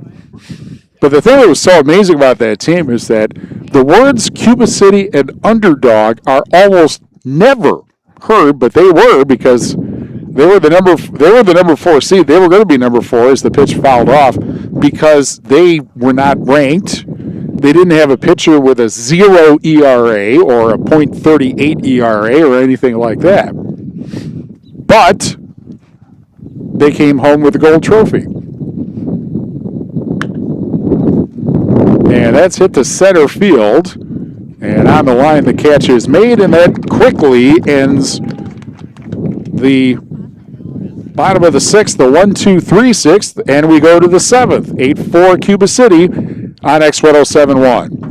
But the thing that was so amazing about that team is that the words Cuba City and underdog are almost never heard, but they were, because they were the number 4 seed. They were going to be number 4 as the pitch fouled off because they were not ranked. They didn't have a pitcher with a 0 ERA or a .38 ERA or anything like that. But they came home with the gold trophy. And that's hit to center field. And on the line, the catch is made, and that quickly ends the bottom of the 6th, the 1-2-3 6th, and we go to the 7th. 8-4 Cuba City on X1071.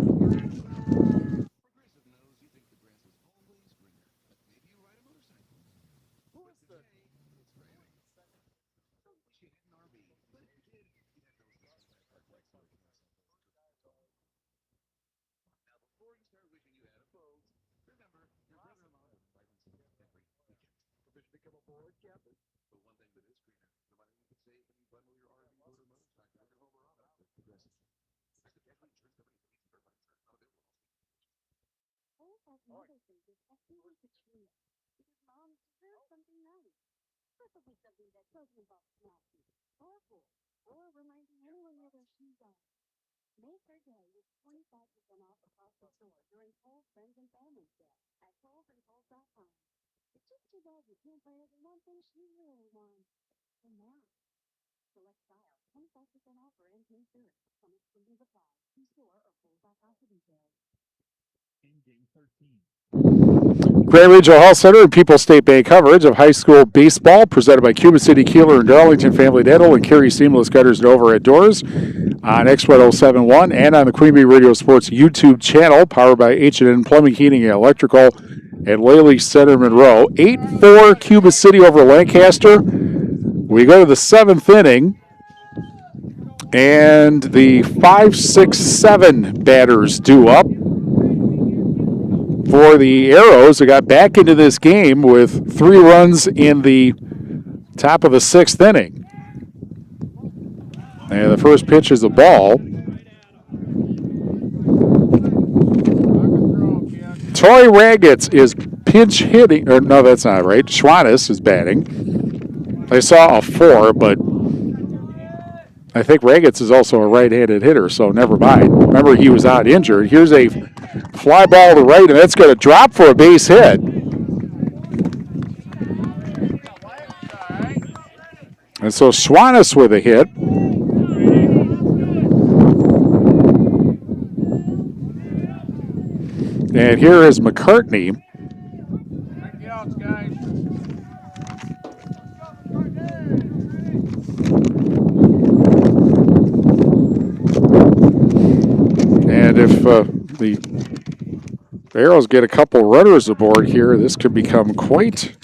Mother's Day is actually Katrina, because mom deserves something nice. Preferably something that doesn't involve smashing, colorful, or reminding anyone where their shoes are. Make her day with 25% off across the store during Kohl's Friends and Family Sale at KohlsandKohl's.com. It's just too bad you can't buy her the one thing she really wants. And now, select style, 25% off for N-K shirt. Some exclusions apply. See store or Kohl's.com for details. In game 13. Grand Regional Health Center and People's State Bank coverage of high school baseball presented by Cuba City, Kieler, and Darlington Family Dental and Carey Seamless Gutters and Overhead Doors on X1071 and on the Queen Bee Radio Sports YouTube channel, powered by H&N Plumbing, Heating, and Electrical at Laley Center, Monroe. 8-4 Cuba City over Lancaster. We go to the 7th inning, and the 5, 6, 7 batters due up. For the Arrows, they got back into this game with 3 runs in the top of the 6th inning. And the first pitch is a ball. Toy Raggets is pinch hitting. Or no, that's not right. Schwannis is batting. I saw a 4, but I think Raggets is also a right-handed hitter, so never mind. Remember, he was out injured. Here's a fly ball to right, and that's going to drop for a base hit. And so Schwannis with a hit. And here is McCartney. And if the Arrows get a couple runners aboard here, this could become quite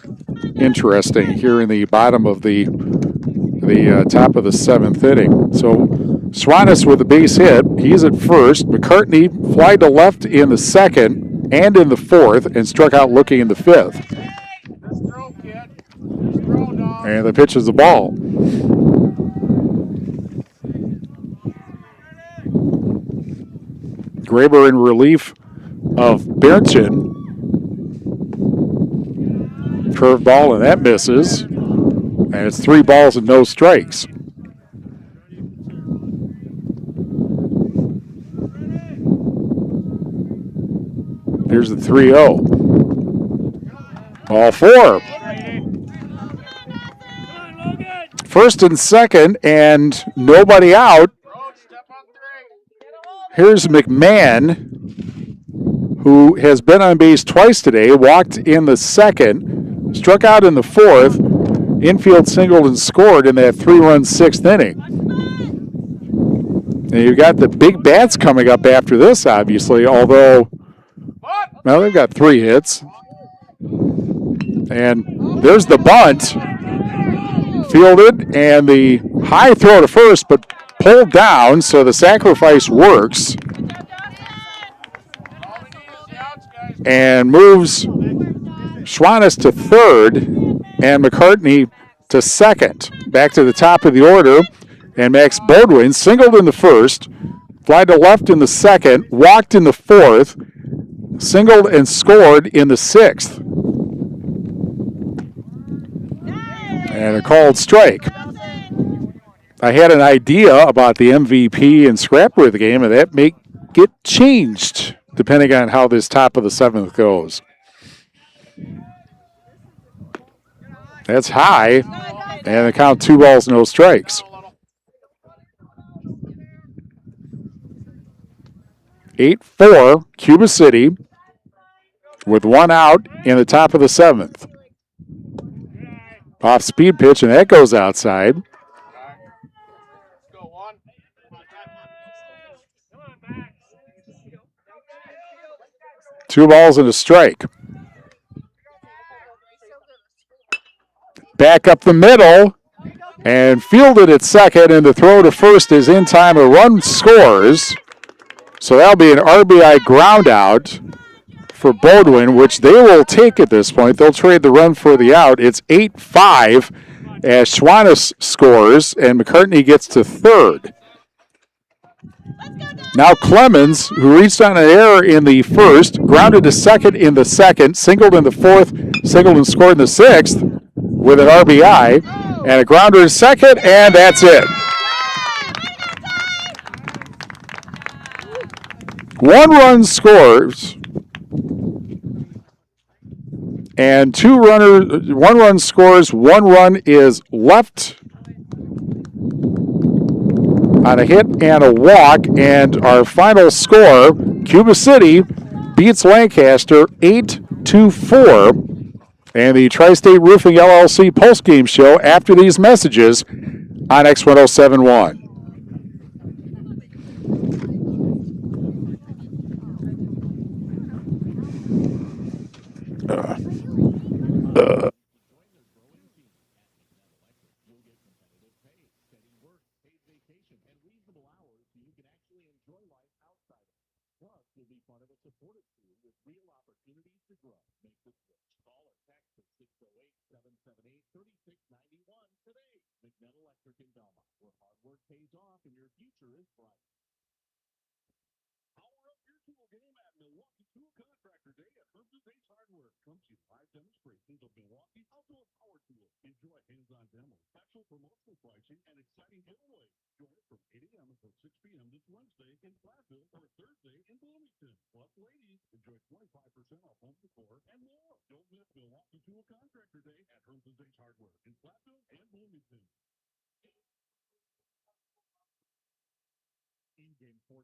interesting here in the bottom of the top of the 7th inning. So Schwannis with a base hit. He's at first. McCartney flied to left in the 2nd and in the 4th and struck out looking in the 5th. And the pitch is the ball. Graber in relief of Bernchin. Curveball, and that misses. And it's 3 balls and no strikes. Here's the 3-0. Ball 4. First and second, and nobody out. Here's McMahon, who has been on base twice today, walked in the 2nd, struck out in the 4th, infield singled and scored in that 3-run 6th inning. And you've got the big bats coming up after this, obviously, although, well, they've got 3 hits. And there's the bunt. Fielded, and the high throw to first, but pulled down, so the sacrifice works. And moves Schwannis to 3rd and McCartney to 2nd. Back to the top of the order, and Max Bodwin singled in the 1st, flied to left in the 2nd, walked in the 4th, singled and scored in the 6th. And a called strike. I had an idea about the MVP and scrapper of the game, and that may get changed depending on how this top of the 7th goes. That's high, and the count 2 balls, no strikes. 8-4, Cuba City, with 1 out in the top of the 7th. Off speed pitch, and that goes outside. Two balls and a strike. Back up the middle and fielded at 2nd, and the throw to first is in time. A run scores. So that'll be an RBI ground out for Bodwin, which they will take at this point. They'll trade the run for the out. It's 8-5 as Schwannis scores, and McCartney gets to 3rd. Now Clemens, who reached on an error in the 1st, grounded to 2nd in the 2nd, singled in the 4th, singled and scored in the 6th with an RBI, and a grounder to 2nd, and that's it. 1 run scores, and 1 run scores, 1 run is left on a hit and a walk, and our final score, Cuba City beats Lancaster 8-4. And the Tri-State Roofing LLC postgame show after these messages on X1071. Electric in Belmont, where hard work pays off and your future is bright. Power up your virtual game at Milwaukee Tool Contractor Day at Herbert's Ace Hardware. Come see live demonstrations of Milwaukee's outdoor power tools. Enjoy hands-on demos, special promotional pricing, and exciting giveaways. Join us from 8 a.m. until 6 p.m. this Wednesday in Platteville or Thursday in Bloomington. Plus, ladies, enjoy 25% off home decor and more. Don't miss Milwaukee Tool Contractor Day at Herbert's Ace Hardware in Platteville and Bloomington. In game 14.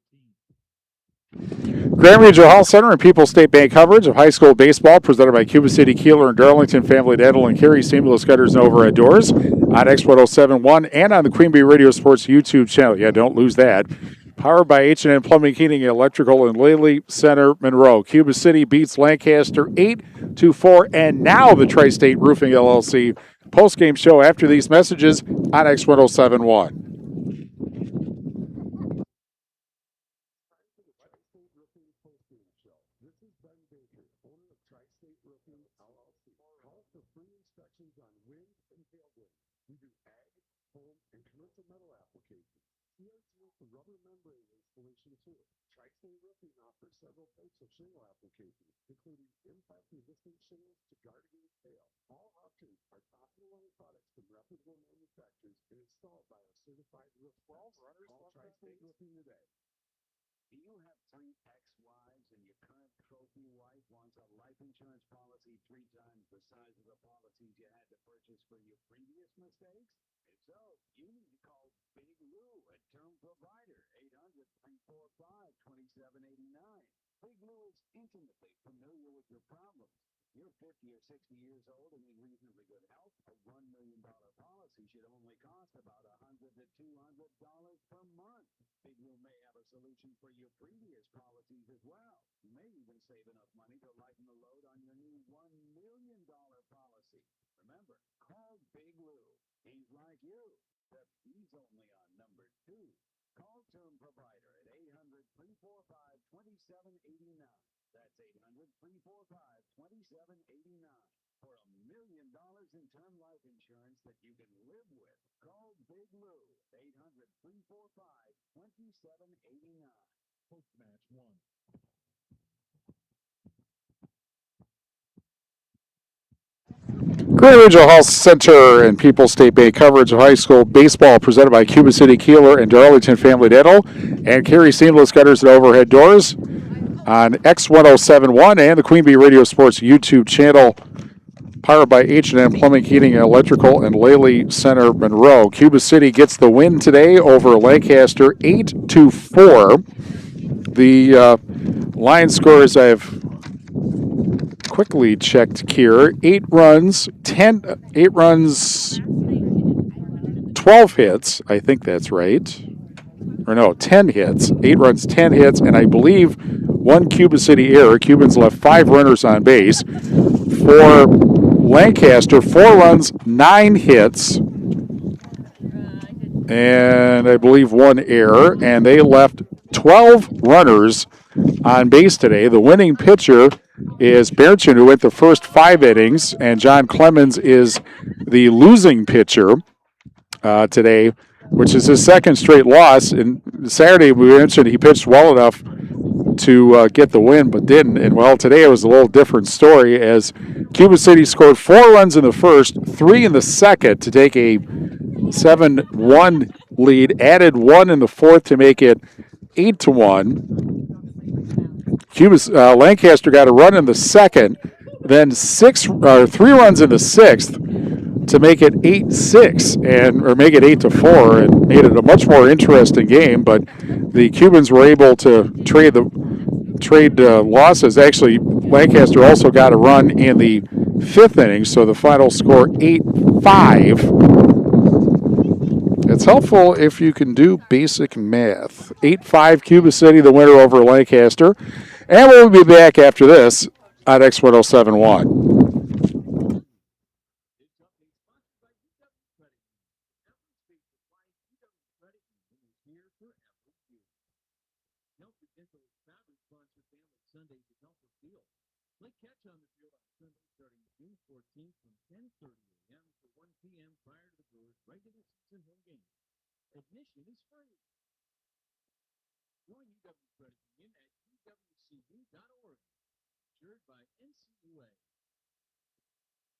Grand Regional Health Center and People's State Bank coverage of high school baseball presented by Cuba City, Kieler, and Darlington Family Dental and Carey Seamless Gutters and Overhead Doors on X1071 and on the Queen Bee Radio Sports YouTube channel. Yeah, don't lose that. Powered by H&N Plumbing, Heating, Electrical, and Lely Center, Monroe. Cuba City beats Lancaster 8-4, and now the Tri-State Roofing LLC postgame show after these messages on X1071. Tri-State Roofing Postgame Show. This is Ben Baker, owner of Tri-State Roofing LLC. Call for free inspections on wind and hail damage. We do ag, home, and commercial metal applications. CRT with the rubber membrane installation too. Tri-State Roofing offers several types of shingle applications, including impact-resistant shingles to guard against hail. All options are top-of-the-line products from reputable manufacturers and installed by our certified roof techs. Call Tri-State Roofing today. Do you have 3 ex-wives and your current trophy wife wants a life insurance policy 3 times the size of the policies you had to purchase for your previous mistakes? If so, you need to call Big Lou at Term Provider, 800-345-2789. Big Lou is intimately familiar with your problems. If you're 50 or 60 years old and in reasonably good health, a $1 million policy should only cost about $100 to $200 per month. Big Lou may have a solution for your previous policies as well. You may even save enough money to lighten the load on your new $1 million policy. Remember, call Big Lou. He's like you, except he's only on number 2. Call Term Provider at 800-345-2789. That's 800-345-2789 for $1 million in term life insurance that you can live with. Call Big Lou, 800-345-2789. Post-match 1. Grand Regional Health Center and People's State Bank coverage of high school baseball presented by Cuba City, Kieler, and Darlington Family Dental and Carey Seamless Gutters and Overhead Doors on X1071 and the Queen Bee Radio Sports YouTube channel, powered by H&M Plumbing, Heating, and Electrical, and Lely Center, Monroe. Cuba City gets the win today over Lancaster, 8-4. The line scores I've quickly checked here: 8 runs, 12 hits. I think that's right. Or no, 10 hits. 8 runs, 10 hits, and I believe 1 Cuba City error. Cubans left 5 runners on base. For Lancaster, 4 runs, 9 hits, and I believe 1 error, and they left 12 runners on base today. The winning pitcher is Berchin, who went the first 5 innings, and John Clemens is the losing pitcher today, which is his second straight loss. And Saturday, we mentioned he pitched well enough to get the win, but didn't. And, well, today it was a little different story as Cuba City scored 4 runs in the first, 3 in the second to take a 7-1 lead, added 1 in the fourth to make it 8-1. Lancaster got a run in the second, then 3 runs in the sixth to make it 8-6 or make it 8-4, and made it a much more interesting game. But the Cubans were able to trade losses. Actually, Lancaster also got a run in the 5th inning, so the final score 8-5. It's helpful if you can do basic math. 8-5 Cuba City, the winner over Lancaster. And we'll be back after this on X1071. Sundays at Nelson Field. Play catch on the field on Sunday starting June 14th from 10:30 a.m. to 1 p.m. prior to the Brewers' regular season home game. Admission is free. Join UW Credit Union at cwcu.org. Insured by NCUA.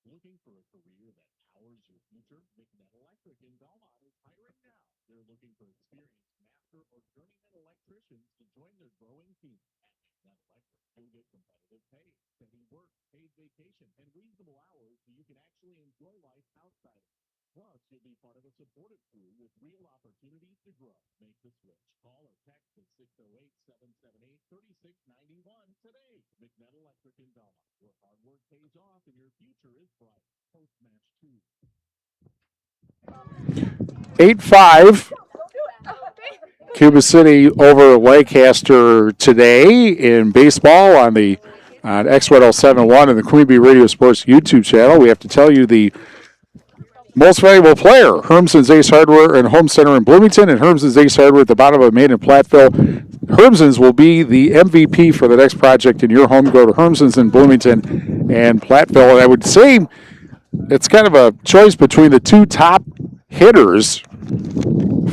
Looking for a career that powers your future? McNett Electric in Belmont is hiring now. They're looking for experienced master or journeyman electricians to join their growing team. At McNett Electric, you'll get competitive pay, steady work, paid vacation, and reasonable hours so you can actually enjoy life outside of it. Plus, you'll be part of a supportive crew with real opportunities to grow. Make the switch. Call or text at 608-778-3691 today. McNett Electric in Belmont, where hard work pays off and your future is bright. Post-match 2. 8-5. Cuba City over Lancaster today in baseball on X107.1 and the Queen Bee Radio Sports YouTube channel. We have to tell you the most valuable player, Hermson's Ace Hardware and Home Center in Bloomington, and Hermson's Ace Hardware at the bottom of Main in Platteville. Hermson's will be the MVP for the next project in your home. Go to Hermson's in Bloomington and Platteville. And I would say it's kind of a choice between the two top hitters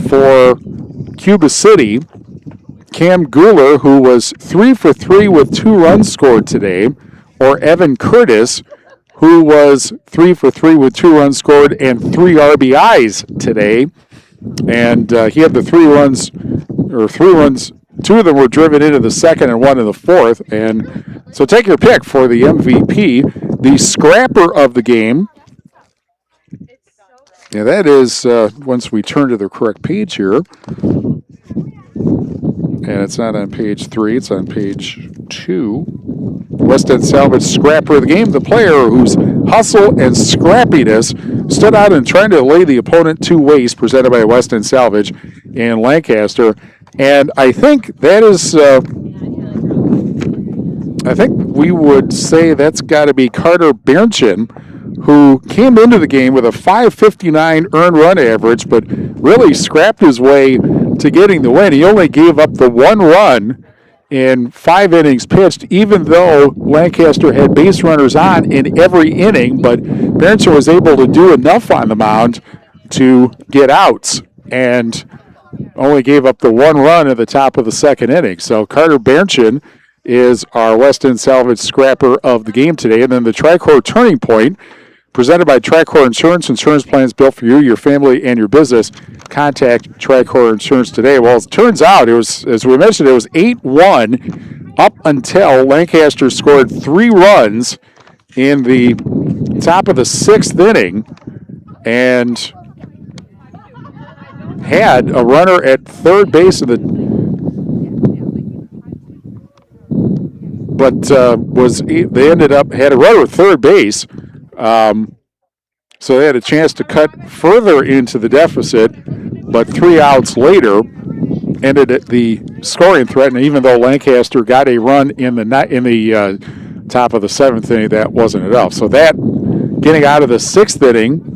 for Cuba City. Cam Kieler, who was 3 for 3 with 2 runs scored today, or Evan Curtis, who was 3 for 3 with 2 runs scored and 3 RBIs today. And he had the 3 runs, 2 of them were driven into the second and 1 in the fourth. And so take your pick for the MVP. The scrapper of the game. Yeah, that is, once we turn to the correct page here, and it's not on page 3, it's on page 2. West End Salvage scrapper of the game, the player whose hustle and scrappiness stood out in trying to lay the opponent to waste, presented by West End Salvage in Lancaster. And I think that is, I think we would say that's got to be Carter Bernchin, who came into the game with a 5.59 earned run average, but really scrapped his way to getting the win. He only gave up the 1 run in 5 innings pitched, even though Lancaster had base runners on in every inning, but Bernchin was able to do enough on the mound to get outs and only gave up the 1 run at the top of the second inning. So Carter Bernchin is our West End Salvage scrapper of the game today. And then the Tricor Turning Point, presented by Tricor Insurance. Insurance plans built for you, your family, and your business. Contact Tricor Insurance today. Well, it turns out, it was, as we mentioned, it was 8-1 up until Lancaster scored 3 runs in the top of the 6th inning and had a runner at third base of the, but they ended up had a runner at third base. So they had a chance to cut further into the deficit, but 3 outs later ended at the scoring threat. And even though Lancaster got a run in the top of the 7th inning, that wasn't enough. So that, getting out of the 6th inning,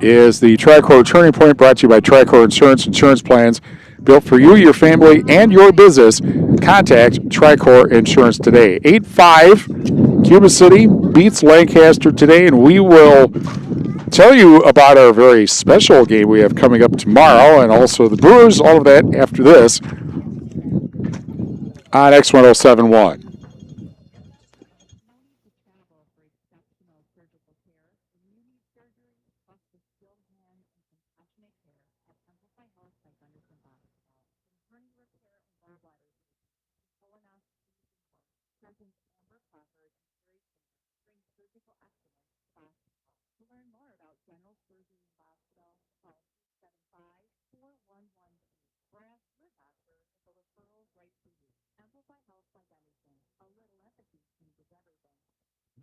is the Tricor Turning Point, brought to you by Tricor Insurance. Insurance plans built for you, your family, and your business. Contact Tricor Insurance today. 8-5, Cuba City beats Lancaster today, and we will tell you about our very special game we have coming up tomorrow, and also the Brewers, all of that after this on X1071.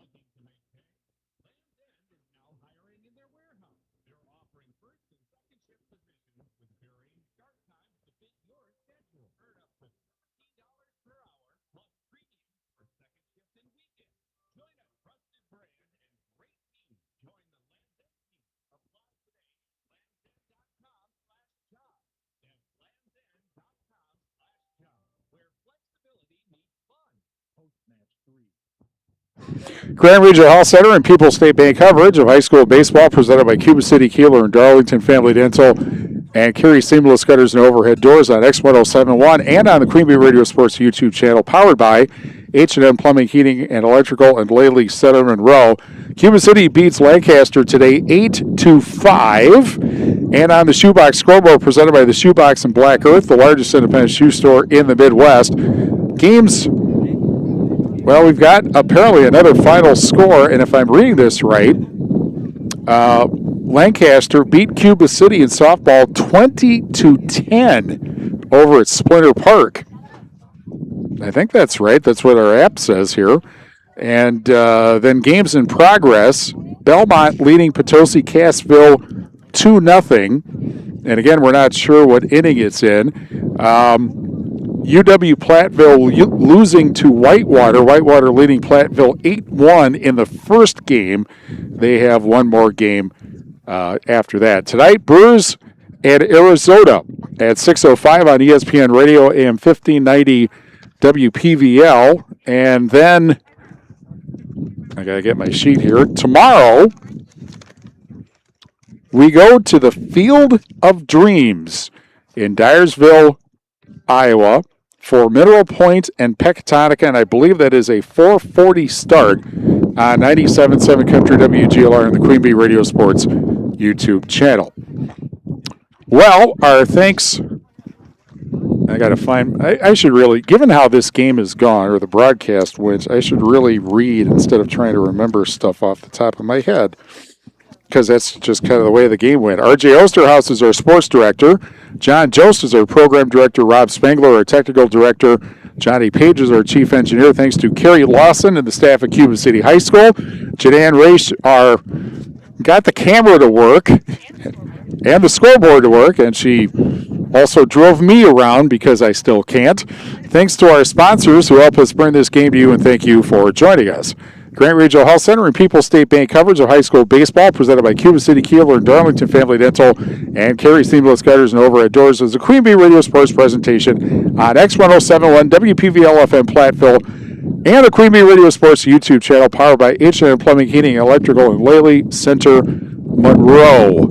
Looking to make pay? Land's End is now hiring in their warehouse. They're offering first and second shift positions with varying start times to fit your schedule. Earn up to $17 per hour plus premiums for second shift and weekends. Join a trusted brand and great team. Join the Land's End team. Apply today. landsend.com/job. That's landsend.com/job, where flexibility meets fun. Post-match 3. Grand Regional Health Center and People's State Bank coverage of high school baseball presented by Cuba City, Kieler, and Darlington Family Dental and Carey Seamless Gutters and Overhead Doors on X1071 and on the Queen Bee Radio Sports YouTube channel, powered by H&M Plumbing, Heating, and Electrical and Laley Center Monroe. Cuba City beats Lancaster today 8-5. And on the Shoebox Scoreboard, presented by the Shoebox in Black Earth, the largest independent shoe store in the Midwest. Games, well, we've got apparently another final score, and if I'm reading this right, Lancaster beat Cuba City in softball 20-10 over at Splinter Park. I think that's right. That's what our app says here. And then games in progress. Belmont leading Potosi Cassville 2-0. And again, we're not sure what inning it's in. UW Platteville losing to Whitewater. Whitewater leading Platteville 8-1 in the first game. They have one more game after that. Tonight, Brewers and Arizona at 6:05 on ESPN Radio, AM 1590 WPVL. And then, I got to get my sheet here. Tomorrow, we go to the Field of Dreams in Dyersville, Iowa for Mineral Point and Pecatonica, and I believe that is a 4:40 start on 97.7 Country WGLR and the Queen Bee Radio Sports YouTube channel. Well, our thanks. I got to find, I should really, given how this game is gone, or the broadcast went, I should really read instead of trying to remember stuff off the top of my head, because that's just kind of the way the game went. R.J. Osterhaus is our sports director. John Jost is our program director. Rob Spangler, our technical director. Johnny Page is our chief engineer. Thanks to Carrie Lawson and the staff at Cuba City High School. Jadan Raish got the camera to work and the scoreboard to work, and she also drove me around because I still can't. Thanks to our sponsors who help us bring this game to you, and thank you for joining us. Grant Regional Health Center and People's State Bank coverage of high school baseball presented by Cuba City, Kieler, and Darlington Family Dental, and Carey Seamless Gutters and Overhead Doors is a Queen Bee Radio Sports presentation on X1071 WPVL FM Platteville and the Queen Bee Radio Sports YouTube channel, powered by H&M Plumbing, Heating, Electrical, and Laley Center Monroe.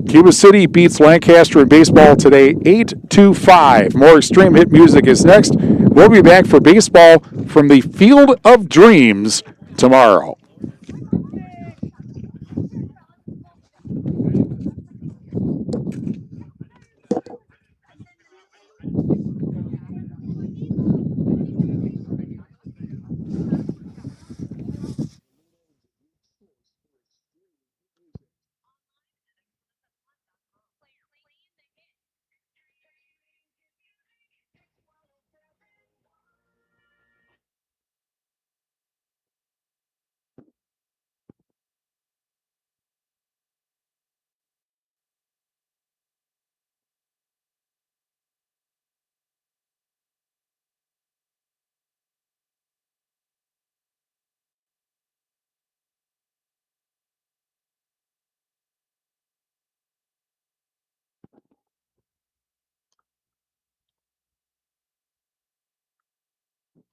Cuba City beats Lancaster in baseball today 8-5. More extreme hit music is next. We'll be back for baseball from the Field of Dreams tomorrow.